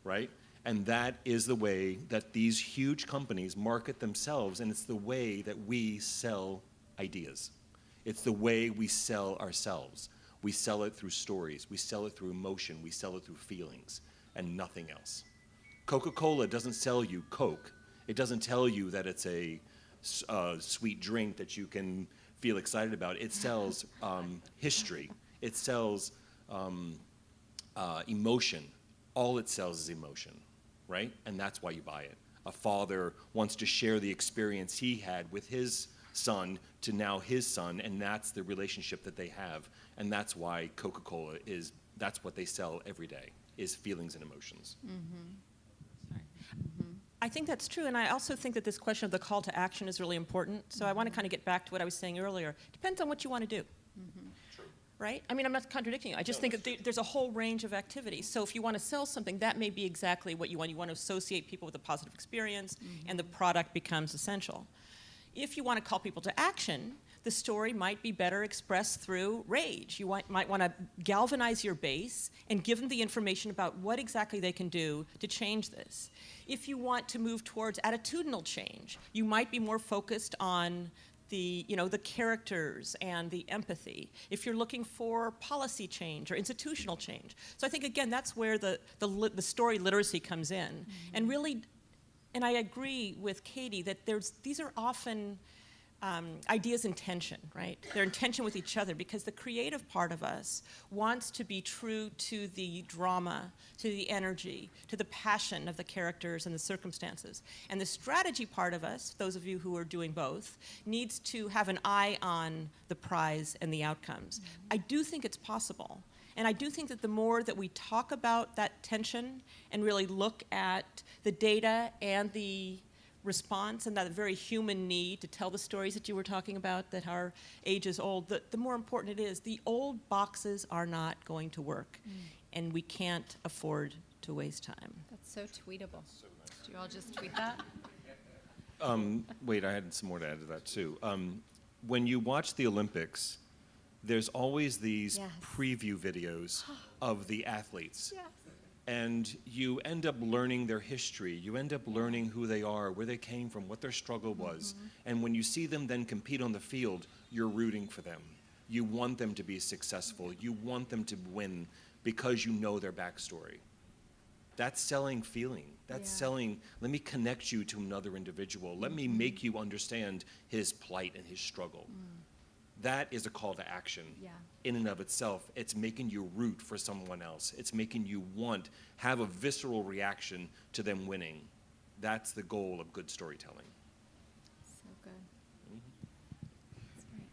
right? And that is the way that these huge companies market themselves, and it's the way that we sell ideas. It's the way we sell ourselves. We sell it through stories, we sell it through emotion, we sell it through feelings, and nothing else. Coca-Cola doesn't sell you Coke. It doesn't tell you that it's a sweet drink that you can feel excited about. It sells history. It sells emotion. All it sells is emotion, right? And that's why you buy it. A father wants to share the experience he had with his son to now his son, and that's the relationship that they have. And that's why Coca-Cola is, that's what they sell every day, is feelings and emotions.
I think that's true, and I also think that this question of the call to action is really important. So I want to kind of get back to what I was saying earlier. Depends on what you want to do. Right? I mean, I'm not contradicting you. I just think that there's a whole range of activities. So if you want to sell something, that may be exactly what you want. You want to associate people with a positive experience, and the product becomes essential. If you want to call people to action, the story might be better expressed through rage. You might want to galvanize your base and give them the information about what exactly they can do to change this. If you want to move towards attitudinal change, you might be more focused on the characters and the empathy. If you're looking for policy change or institutional change. So I think, again, that's where the story literacy comes in. And really, and I agree with Caty that these are often ideas in tension, right? They're in tension with each other because the creative part of us wants to be true to the drama, to the energy, to the passion of the characters and the circumstances. And the strategy part of us, those of you who are doing both, needs to have an eye on the prize and the outcomes. I do think it's possible. And I do think that the more that we talk about that tension and really look at the data and the response and that very human need to tell the stories that you were talking about, that our age is old, the more important it is. The old boxes are not going to work, and we can't afford to waste time.
That's so tweetable. Do you all just tweet that?
Wait, I had some more to add to that, too. When you watch the Olympics, there's always these preview videos of the athletes.
Yes.
And you end up learning their history. You end up learning who they are, where they came from, what their struggle was. And when you see them then compete on the field, you're rooting for them. You want them to be successful. You want them to win because you know their backstory. That's selling feeling. That's selling, let me connect you to another individual. Let me make you understand his plight and his struggle. That is a call to action in and of itself. It's making you root for someone else. It's making you have a visceral reaction to them winning. That's the goal of good storytelling.
So good. That's great.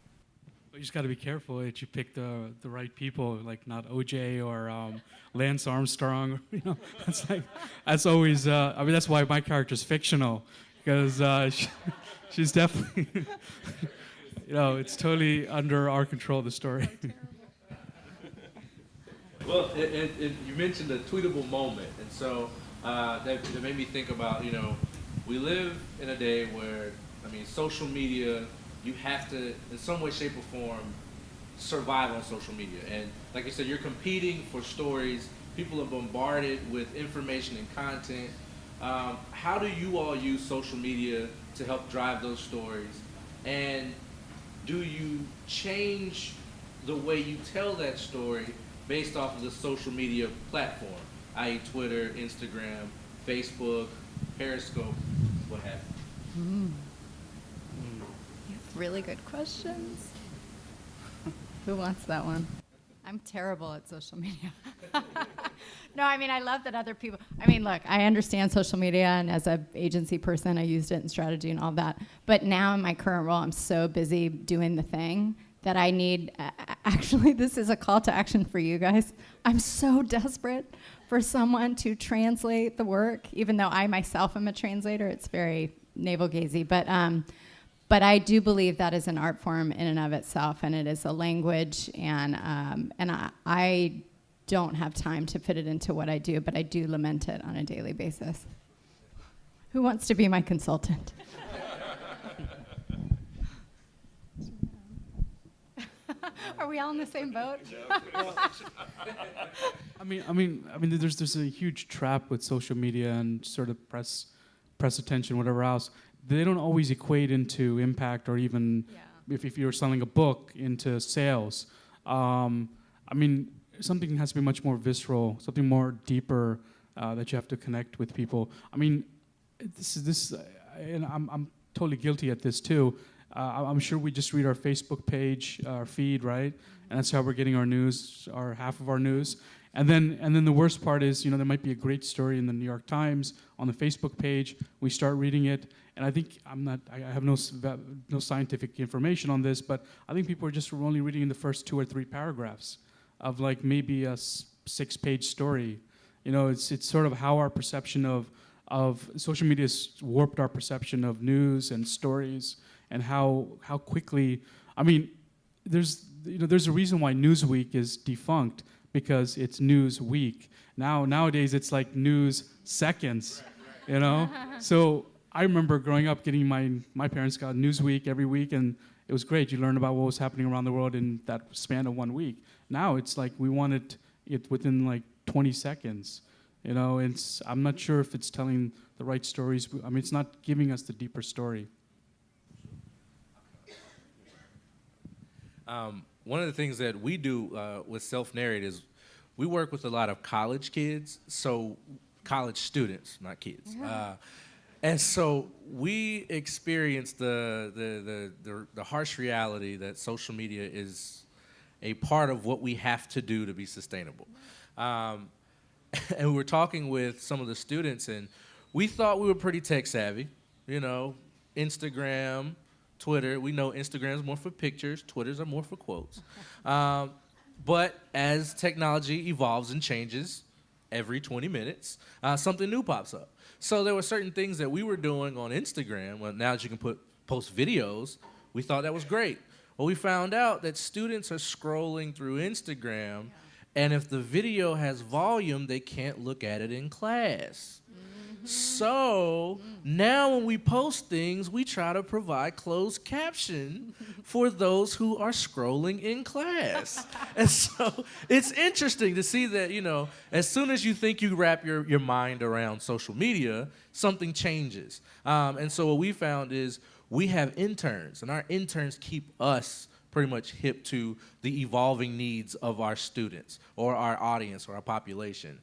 You just got to be careful that you pick the right people, like not OJ or Lance Armstrong. That's always. That's why my character's fictional, because she's definitely. It's totally under our control, the story.
Well, you mentioned a tweetable moment, and so that made me think about, we live in a day where, social media, you have to, in some way, shape, or form, survive on social media. And like I said, you're competing for stories. People are bombarded with information and content. How do you all use social media to help drive those stories? And do you change the way you tell that story based off of the social media platform, i.e. Twitter, Instagram, Facebook, Periscope, what have you?
You have really good questions. Who wants that one? I'm terrible at social media. No, I love that other people, look, I understand social media, and as an agency person, I used it in strategy and all that. But now in my current role, I'm so busy doing the thing that I need, actually, this is a call to action for you guys. I'm so desperate for someone to translate the work, even though I myself am a translator. It's very navel-gazy, but I do believe that is an art form in and of itself, and it is a language, and I don't have time to fit it into what I do, but I do lament it on a daily basis. Who wants to be my consultant? Are we all in the same boat?
I mean, there's a huge trap with social media and sort of press attention, whatever else. They don't always equate into impact or even if you're selling a book into sales. I mean, something has to be much more visceral, something more deeper that you have to connect with people. I mean, and I'm totally guilty at this too. I'm sure we just read our Facebook page, our feed, right? And that's how we're getting our news, or half of our news. And then the worst part is, there might be a great story in the New York Times on the Facebook page. We start reading it, and I think I have no scientific information on this, but I think people are just only reading the first 2 or 3 paragraphs of like maybe a 6-page story. It's sort of how our perception of social media has warped our perception of news and stories, and how quickly. I mean, there's a reason why Newsweek is defunct, because it's News Week. Nowadays it's like news seconds, So I remember growing up getting my parents got Newsweek every week, and it was great. You learned about what was happening around the world in that span of 1 week. Now it's like we want it within like 20 seconds. I'm not sure if it's telling the right stories. I mean, it's not giving us the deeper story.
One of the things that we do with Self-Narrate is we work with a lot of college kids, so college students, not kids. And so we experience the harsh reality that social media is a part of what we have to do to be sustainable. And we were talking with some of the students, and we thought we were pretty tech savvy, Instagram, Twitter. We know Instagram's more for pictures, Twitters are more for quotes. But as technology evolves and changes every 20 minutes, something new pops up. So there were certain things that we were doing on Instagram. Well, now that you can post videos, we thought that was great. Well, we found out that students are scrolling through Instagram, and if the video has volume, they can't look at it in class. So now when we post things, we try to provide closed caption for those who are scrolling in class. And so it's interesting to see that, as soon as you think you wrap your mind around social media, something changes. And so what we found is we have interns, and our interns keep us pretty much hip to the evolving needs of our students or our audience or our population.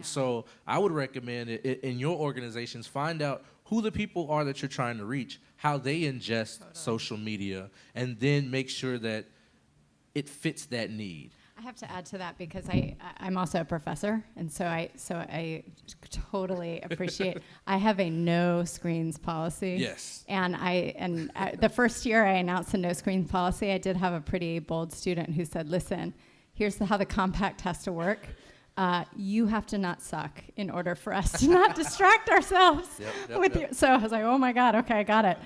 So I would recommend in your organizations, find out who the people are that you're trying to reach, how they ingest social media, and then make sure that it fits that need.
I have to add to that because I'm also a professor, and so I totally appreciate. I have a no screens policy.
Yes.
And the first year I announced the no screens policy, I did have a pretty bold student who said, "Listen, here's how the compact has to work. You have to not suck in order for us to not distract ourselves with you." So I was like, "Oh my God, okay, I got it."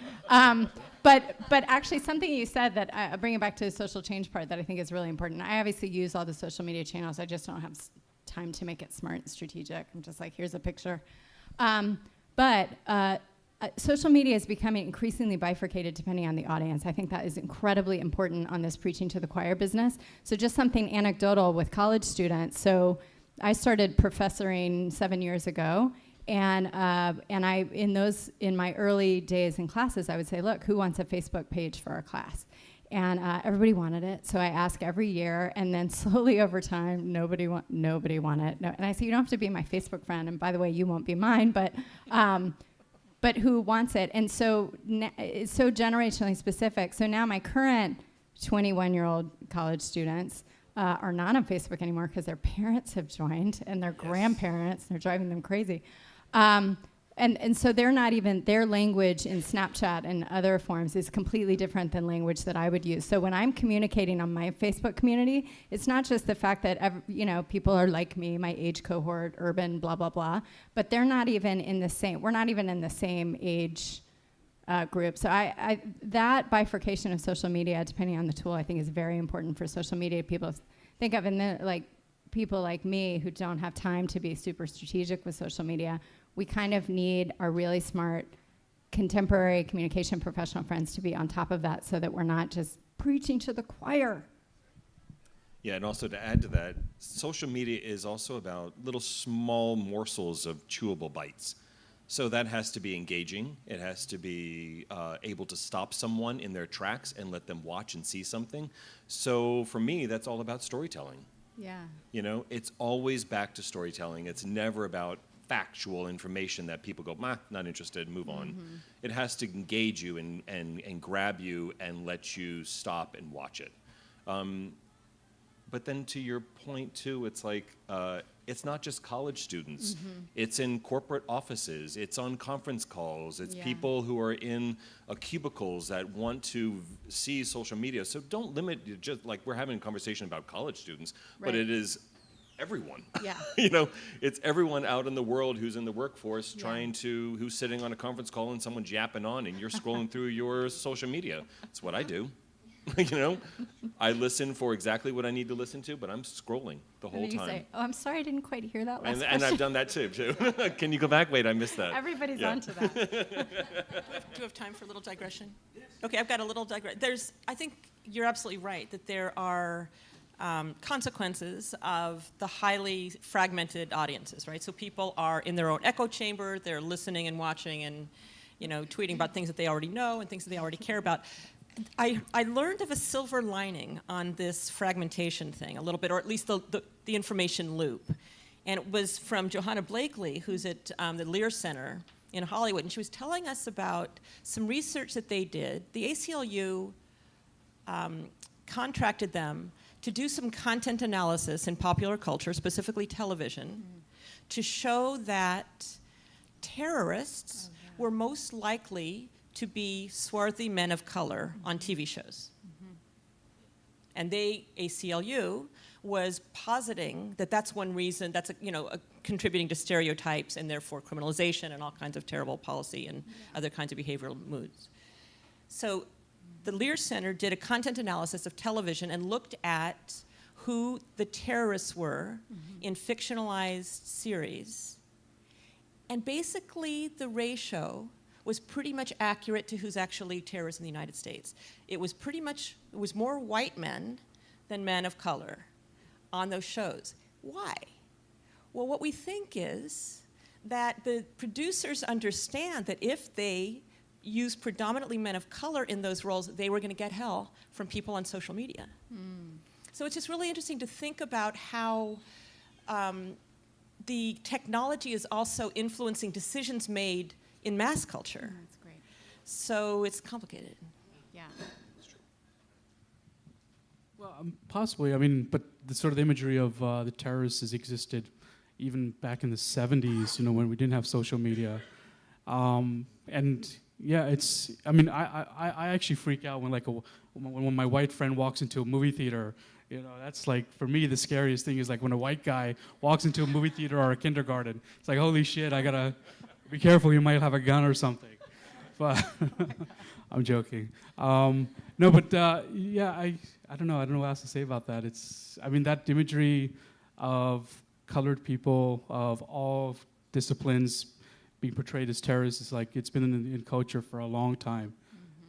But actually, something you said that I bring it back to the social change part that I think is really important. I obviously use all the social media channels. I just don't have time to make it smart and strategic. I'm just like, here's a picture. But social media is becoming increasingly bifurcated depending on the audience. I think that is incredibly important on this preaching to the choir business. So just something anecdotal with college students. So I started professoring 7 years ago. And I in my early days in classes, I would say, look, who wants a Facebook page for our class? And everybody wanted it, so I ask every year, and then slowly over time, nobody wanted it. No, and I say, you don't have to be my Facebook friend, and by the way, you won't be mine, but who wants it? And so it's so generationally specific. So now my current 21-year-old college students are not on Facebook anymore because their parents have joined, and their grandparents, they're driving them crazy. And so they're not even, their language in Snapchat and other forms is completely different than language that I would use. So when I'm communicating on my Facebook community, it's not just the fact that people are like me, my age cohort, urban, blah, blah, blah, but they're not even in the same, we're not even in the same age group. So that bifurcation of social media, depending on the tool, I think is very important for social media people to think of. And then people like me who don't have time to be super strategic with social media, we kind of need our really smart contemporary communication professional friends to be on top of that so that we're not just preaching to the choir.
Yeah, and also to add to that, social media is also about little small morsels of chewable bites. So that has to be engaging. It has to be able to stop someone in their tracks and let them watch and see something. So for me, that's all about storytelling.
Yeah.
You know, it's always back to storytelling. It's never about factual information that people go, not interested, move on. It has to engage you and grab you and let you stop and watch it. But then to your point too, it's like, it's not just college students. It's in corporate offices. It's on conference calls. It's people who are in cubicles that want to see social media. So don't limit it, just like we're having a conversation about college students, but
Right.
it is everyone.
Yeah.
You know, it's everyone out in the world who's in the workforce who's sitting on a conference call and someone's yapping on and you're scrolling through your social media. That's what I do. You know, I listen for exactly what I need to listen to, but I'm scrolling the whole
And then you
time.
say, oh, I'm sorry, I didn't quite hear that last
And
question.
I've done that too. Can you go back? Wait, I missed that.
Everybody's
Yeah.
onto that.
Do you have time for a little digression? Okay, I've got a little digression. I think you're absolutely right that there are consequences of the highly fragmented audiences, right? So people are in their own echo chamber, they're listening and watching and, you know, tweeting about things that they already know and things that they already care about. I learned of a silver lining on this fragmentation thing a little bit, or at least the information loop. And it was from Johanna Blakely, who's at the Lear Center in Hollywood. And she was telling us about some research that they did. The ACLU contracted them to do some content analysis in popular culture, specifically television, to show that terrorists were most likely to be swarthy men of color on TV shows. And ACLU, was positing that that's one reason, that's contributing to stereotypes and therefore criminalization and all kinds of terrible policy and other kinds of behavioral moods. So the Lear Center did a content analysis of television and looked at who the terrorists were in fictionalized series. And basically the ratio was pretty much accurate to who's actually terrorists in the United States. It was more white men than men of color on those shows. Why? Well, what we think is that the producers understand that if they use predominantly men of color in those roles, they were going to get hell from people on social media. So it's just really interesting to think about how the technology is also influencing decisions made in mass culture.
That's great.
So it's complicated.
Yeah.
Well, possibly. I mean, but the sort of imagery of the terrorists has existed even back in the 70s, when we didn't have social media. And yeah, it's, I mean, I actually freak out when my white friend walks into a movie theater. That's like, for me, the scariest thing is like when a white guy walks into a movie theater or a kindergarten. It's like, holy shit, I gotta be careful, you might have a gun or something. But I'm joking. No, but yeah, I don't know. I don't know what else to say about that. That imagery of colored people of all disciplines being portrayed as terrorists is like, it's been in culture for a long time.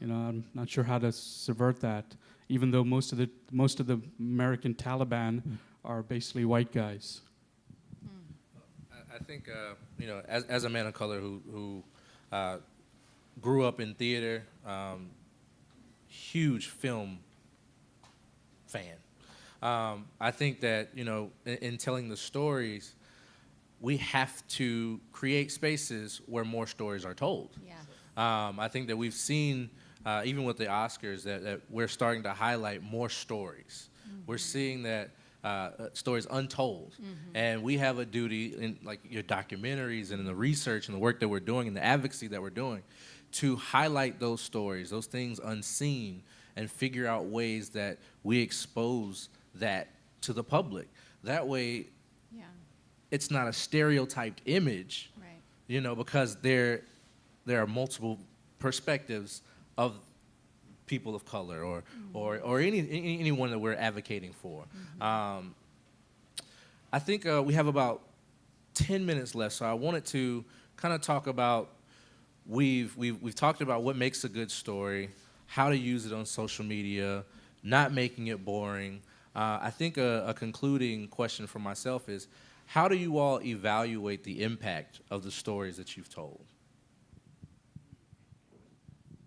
I'm not sure how to subvert that, even though most of the American Taliban are basically white guys.
I think, as a man of color who grew up in theater, huge film fan. I think that, in telling the stories, we have to create spaces where more stories are told.
Yeah.
I think that we've seen, even with the Oscars, that we're starting to highlight more stories. We're seeing that stories untold. And we have a duty in like your documentaries and in the research and the work that we're doing and the advocacy that we're doing to highlight those stories, those things unseen, and figure out ways that we expose that to the public. That way, it's not a stereotyped image,
Right.
because there are multiple perspectives of people of color or anyone that we're advocating for. I think we have about 10 minutes left, so I wanted to kind of talk about, we've talked about what makes a good story, how to use it on social media, not making it boring. I think a concluding question for myself is, how do you all evaluate the impact of the stories that you've told?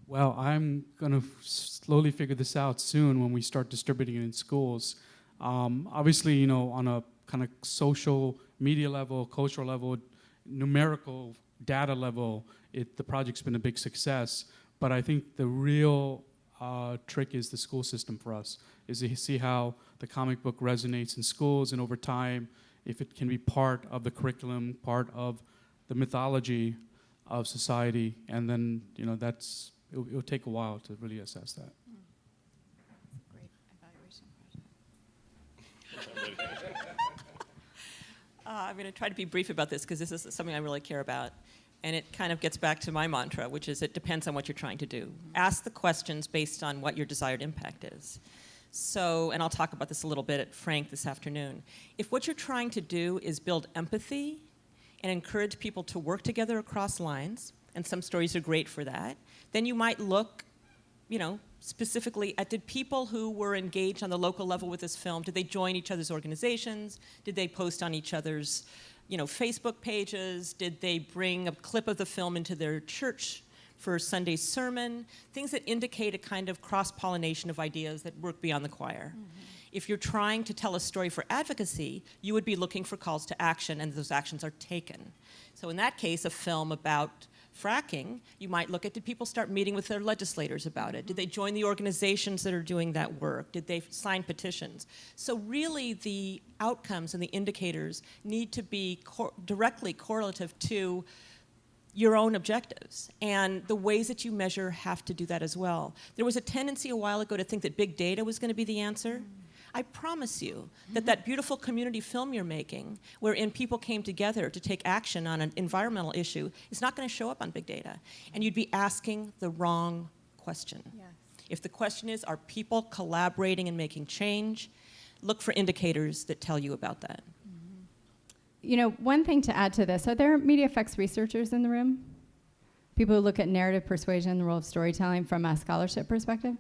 Well, I'm going to slowly figure this out soon when we start distributing it in schools. Obviously, on a kind of social media level, cultural level, numerical data level, the project's been a big success. But I think the real trick is the school system for us, is to see how the comic book resonates in schools, and over time, if it can be part of the curriculum, part of the mythology of society, and then, it'll take a while to really assess that.
Great evaluation project.
I'm going to try to be brief about this because this is something I really care about. And it kind of gets back to my mantra, which is it depends on what you're trying to do. Ask the questions based on what your desired impact is. So, and I'll talk about this a little bit at Frank this afternoon. If what you're trying to do is build empathy and encourage people to work together across lines, and some stories are great for that, then you might look, specifically at, did people who were engaged on the local level with this film, did they join each other's organizations? Did they post on each other's Facebook pages? Did they bring a clip of the film into their church for Sunday's sermon? Things that indicate a kind of cross-pollination of ideas that work beyond the choir. Mm-hmm. If you're trying to tell a story for advocacy, you would be looking for calls to action, and those actions are taken. So in that case, a film about fracking, you might look at, did people start meeting with their legislators about it? Did they join the organizations that are doing that work? Did they sign petitions? So really the outcomes and the indicators need to be directly correlative to your own objectives. And the ways that you measure have to do that as well. There was a tendency a while ago to think that big data was going to be the answer. I promise you that that beautiful community film you're making, wherein people came together to take action on an environmental issue, is not going to show up on big data. And you'd be asking the wrong question. Yes. If the question is, are people collaborating and making change, look for indicators that tell you about that.
One thing to add to this, are there media effects researchers in the room? People who look at narrative persuasion, the role of storytelling from a scholarship perspective?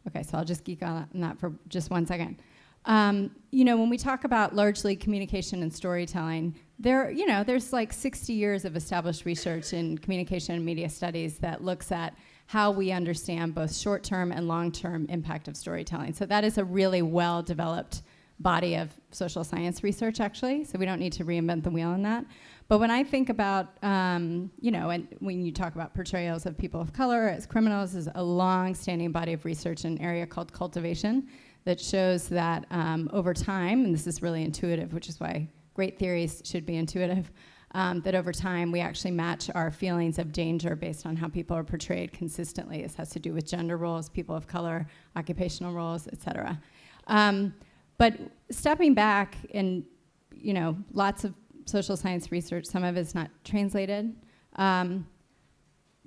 Okay, so I'll just geek on that for just 1 second. When we talk about largely communication and storytelling, there's like 60 years of established research in communication and media studies that looks at how we understand both short-term and long-term impact of storytelling. So that is a really well-developed body of social science research, actually, so we don't need to reinvent the wheel on that. But when I think about, and when you talk about portrayals of people of color as criminals, is a long-standing body of research in an area called cultivation that shows that over time, and this is really intuitive, which is why great theories should be intuitive, that over time we actually match our feelings of danger based on how people are portrayed consistently. This has to do with gender roles, people of color, occupational roles, et cetera. But stepping back, and lots of social science research, some of it's not translated.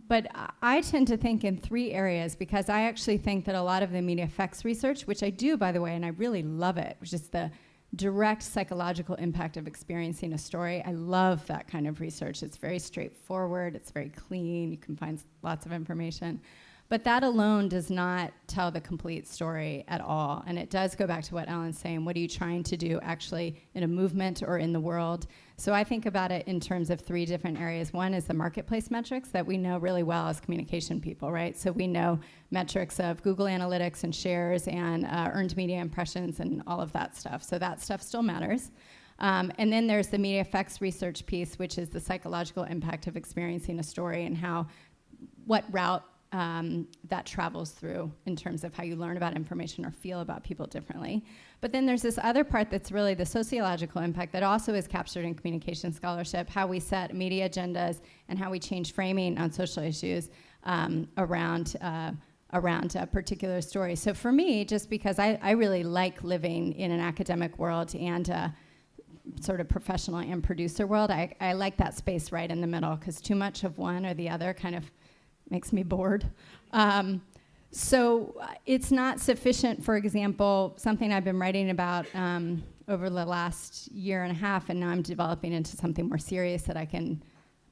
But I tend to think in 3 areas, because I actually think that a lot of the media effects research, which I do, by the way, and I really love it, which is the direct psychological impact of experiencing a story. I love that kind of research. It's very straightforward, it's very clean, you can find lots of information. But that alone does not tell the complete story at all. And it does go back to what Ellen's saying. What are you trying to do actually in a movement or in the world? So I think about it in terms of 3 different areas. One is the marketplace metrics that we know really well as communication people, right? So we know metrics of Google Analytics and shares and earned media impressions and all of that stuff. So that stuff still matters. And then there's the media effects research piece, which is the psychological impact of experiencing a story and what route that travels through in terms of how you learn about information or feel about people differently. But then there's this other part that's really the sociological impact that also is captured in communication scholarship, how we set media agendas and how we change framing on social issues around a particular story. So for me, just because I really like living in an academic world and sort of professional and producer world, I like that space right in the middle, because too much of one or the other kind of makes me bored. So it's not sufficient, for example, something I've been writing about over the last year and a half, and now I'm developing into something more serious that I can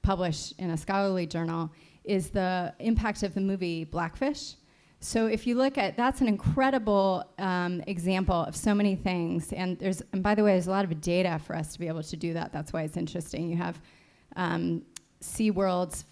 publish in a scholarly journal is the impact of the movie Blackfish. So if you look at, that's an incredible example of so many things. And by the way, there's a lot of data for us to be able to do that. That's why it's interesting. You have SeaWorld's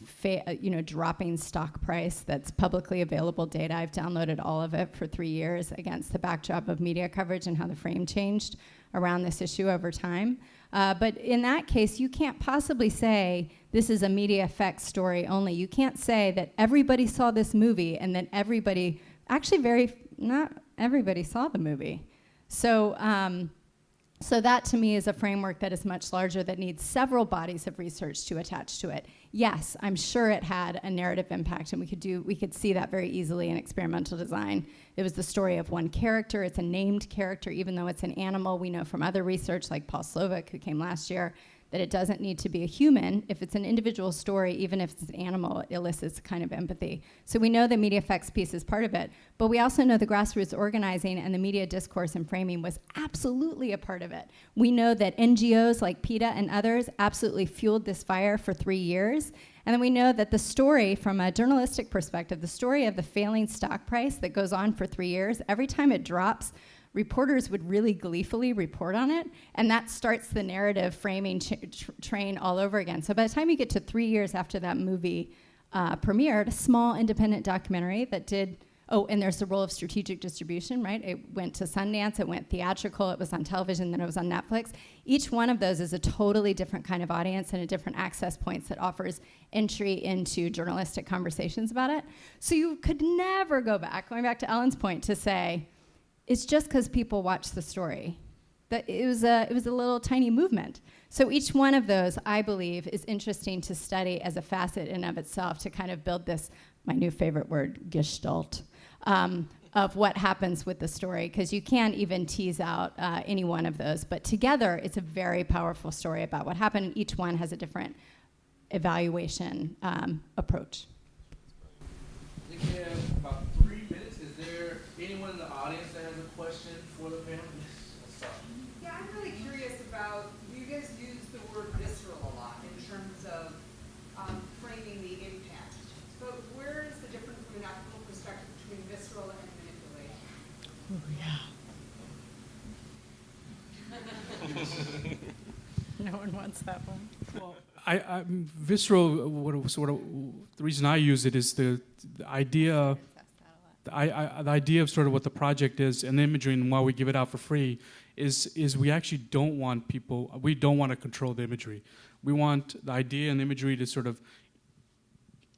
dropping stock price that's publicly available data. I've downloaded all of it for 3 years against the backdrop of media coverage and how the frame changed around this issue over time. But in that case, you can't possibly say this is a media effects story only. You can't say that everybody saw this movie and then not everybody saw the movie. So that to me is a framework that is much larger, that needs several bodies of research to attach to it. Yes, I'm sure it had a narrative impact, and we could see that very easily in experimental design. It was the story of one character. It's a named character, even though it's an animal. We know from other research, like Paul Slovic, who came last year, that it doesn't need to be a human. If it's an individual story, even if it's an animal, it elicits kind of empathy. So we know the media effects piece is part of it, but we also know the grassroots organizing and the media discourse and framing was absolutely a part of it. We know that NGOs like PETA and others absolutely fueled this fire for 3 years. And then we know that the story, from a journalistic perspective, the story of the failing stock price that goes on for 3 years, every time it drops, reporters would really gleefully report on it, and that starts the narrative framing train all over again. So by the time you get to 3 years after that movie premiered, a small independent documentary that did, and there's the role of strategic distribution, right? It went to Sundance, it went theatrical, it was on television, then it was on Netflix. Each one of those is a totally different kind of audience and a different access points that offers entry into journalistic conversations about it. So you could never go back, going back to Ellen's point, to say, it's just because people watch the story. That it was a little tiny movement. So each one of those, I believe, is interesting to study as a facet in and of itself to kind of build this, my new favorite word, gestalt, of what happens with the story, because you can't even tease out any one of those. But together, it's a very powerful story about what happened, and each one has a different evaluation approach.
I think we have about 3 minutes. Is there anyone in the audience that has a question for the panel?
Yeah, I'm really curious about, you guys use the word visceral a lot in terms of framing the impact. But where is the difference from an ethical perspective between visceral and manipulation?
No one wants that one.
Well, visceral. The reason I use it is the idea. The idea of sort of what the project is and the imagery, and why we give it out for free, is we actually don't want people. We don't want to control the imagery. We want the idea and the imagery to sort of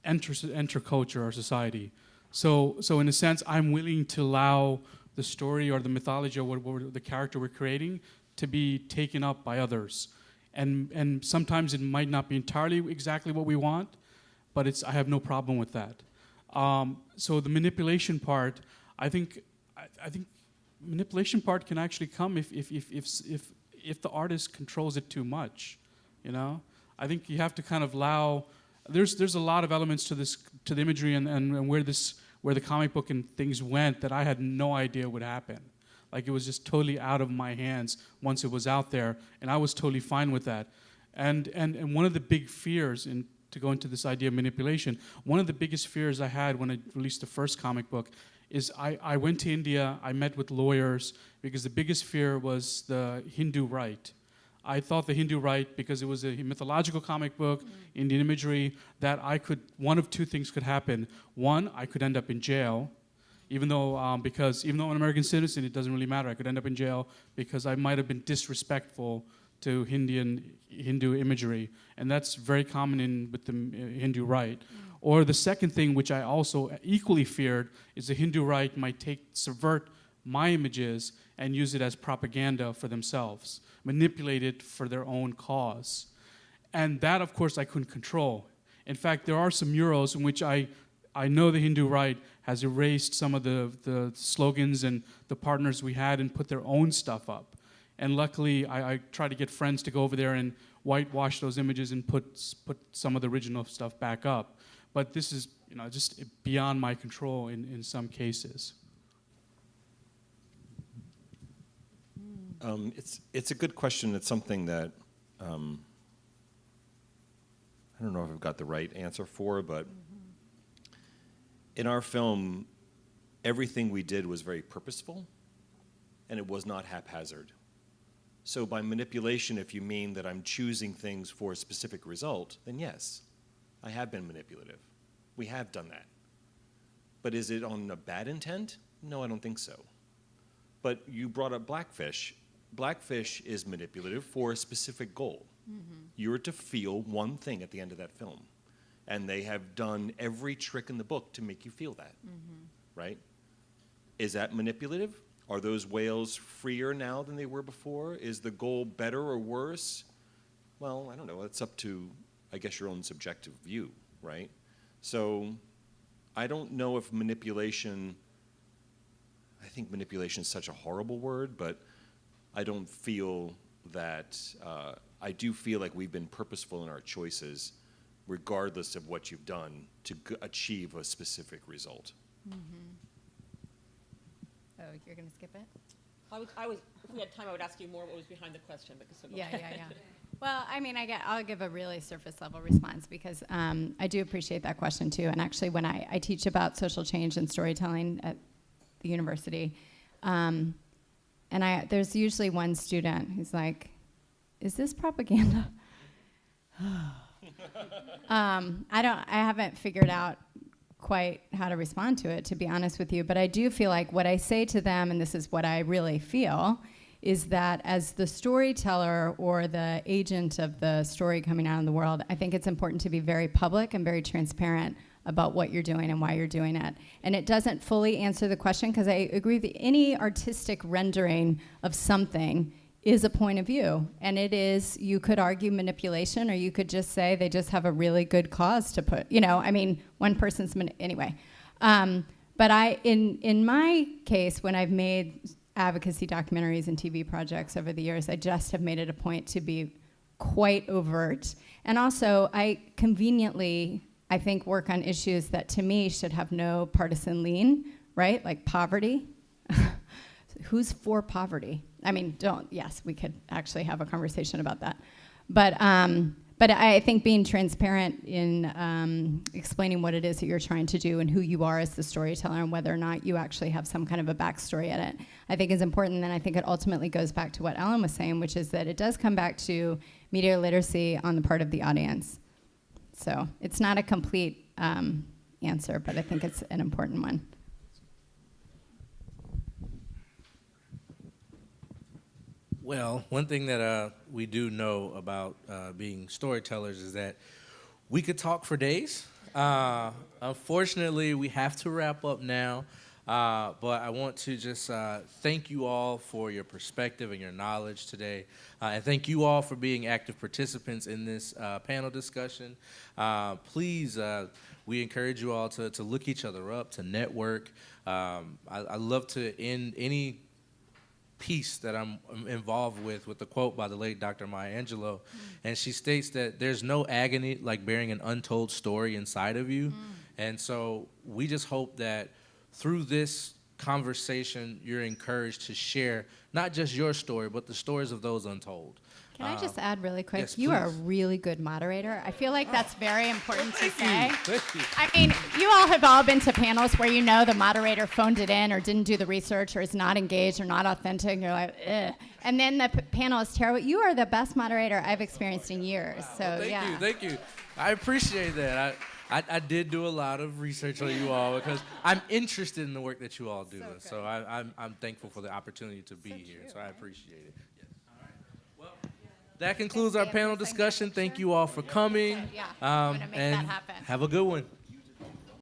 enter culture or society. So in a sense, I'm willing to allow the story or the mythology or the character we're creating to be taken up by others. And sometimes it might not be entirely exactly what we want, but I have no problem with that. So the manipulation part, I think manipulation part can actually come if the artist controls it too much, you know. I think you have to kind of allow. There's a lot of elements to the imagery and where the comic book and things went that I had no idea would happen. Like, it was just totally out of my hands once it was out there, and I was totally fine with that. And one of the big fears, to go into this idea of manipulation, one of the biggest fears I had when I released the first comic book is I went to India, I met with lawyers, because the biggest fear was the Hindu right. I thought the Hindu right, because it was a mythological comic book, Indian imagery, that one of two things could happen. One, I could end up in jail, even though I'm an American citizen, it doesn't really matter. I could end up in jail because I might have been disrespectful to Hindu imagery, and that's very common with the Hindu right. Or the second thing, which I also equally feared, is the Hindu right might subvert my images and use it as propaganda for themselves, manipulate it for their own cause. And that, of course, I couldn't control. In fact, there are some murals in which I know the Hindu right has erased some of the slogans and the partners we had and put their own stuff up. And luckily, I tried to get friends to go over there and whitewash those images and put some of the original stuff back up. But this is, just beyond my control in some cases.
It's a good question. It's something that I don't know if I've got the right answer for, but in our film, everything we did was very purposeful, and it was not haphazard. So by manipulation, if you mean that I'm choosing things for a specific result, then yes, I have been manipulative. We have done that. But is it on a bad intent? No, I don't think so. But you brought up Blackfish. Blackfish is manipulative for a specific goal. You're to feel one thing at the end of that film. And they have done every trick in the book to make you feel that, right? Is that manipulative? Are those whales freer now than they were before? Is the goal better or worse? Well, I don't know. It's up to, I guess, your own subjective view, right? So I don't know if manipulation, I think manipulation is such a horrible word, but I don't feel that, I do feel like we've been purposeful in our choices regardless of what you've done to achieve a specific result.
Oh, you're going to skip it?
If we had time, I would ask you more what was behind the question.
Yeah. Well, I mean, I'll give a really surface level response because I do appreciate that question too. And actually, when I teach about social change and storytelling at the university, and there's usually one student who's like, "Is this propaganda?" I haven't figured out quite how to respond to it, to be honest with you. But I do feel like what I say to them, and this is what I really feel, is that as the storyteller or the agent of the story coming out in the world, I think it's important to be very public and very transparent about what you're doing and why you're doing it. And it doesn't fully answer the question, because I agree that any artistic rendering of something is a point of view. And it is, you could argue manipulation, or you could just say they just have a really good cause to put, one person's, anyway. But in my case, when I've made advocacy documentaries and TV projects over the years, I just have made it a point to be quite overt. And also, I conveniently, I think, work on issues that to me should have no partisan lean, right? Like poverty. Who's for poverty? I mean, yes, we could actually have a conversation about that. But I think being transparent in explaining what it is that you're trying to do and who you are as the storyteller and whether or not you actually have some kind of a backstory in it, I think is important. And I think it ultimately goes back to what Ellen was saying, which is that it does come back to media literacy on the part of the audience. So it's not a complete answer, but I think it's an important one.
Well, one thing that we do know about being storytellers is that we could talk for days. Unfortunately, we have to wrap up now. But I want to just thank you all for your perspective and your knowledge today. And thank you all for being active participants in this panel discussion. Please, we encourage you all to look each other up, to network. I love to end any piece that I'm involved with the quote by the late Dr. Maya Angelou. And she states that there's no agony like bearing an untold story inside of you. And so we just hope that through this conversation, you're encouraged to share not just your story, but the stories of those untold.
Can I just add really quick?
Yes,
you are a
please.
really good moderator. I feel like that's very important to say.
Thank you.
I mean, you all have all been to panels where you know the moderator phoned it in or didn't do the research or is not engaged or not authentic. And you're like, ugh. And then the panel is terrible. You are the best moderator I've experienced in years.
Wow.
So,
Well, thank you. I appreciate that. I did do a lot of research on you all because I'm interested in the work that you all do. So I'm thankful for the opportunity to be here. So I appreciate it. Yes. All right. Well, that concludes our panel discussion. Thank you all for coming.
I'm gonna make that
and
happen.
have a good one.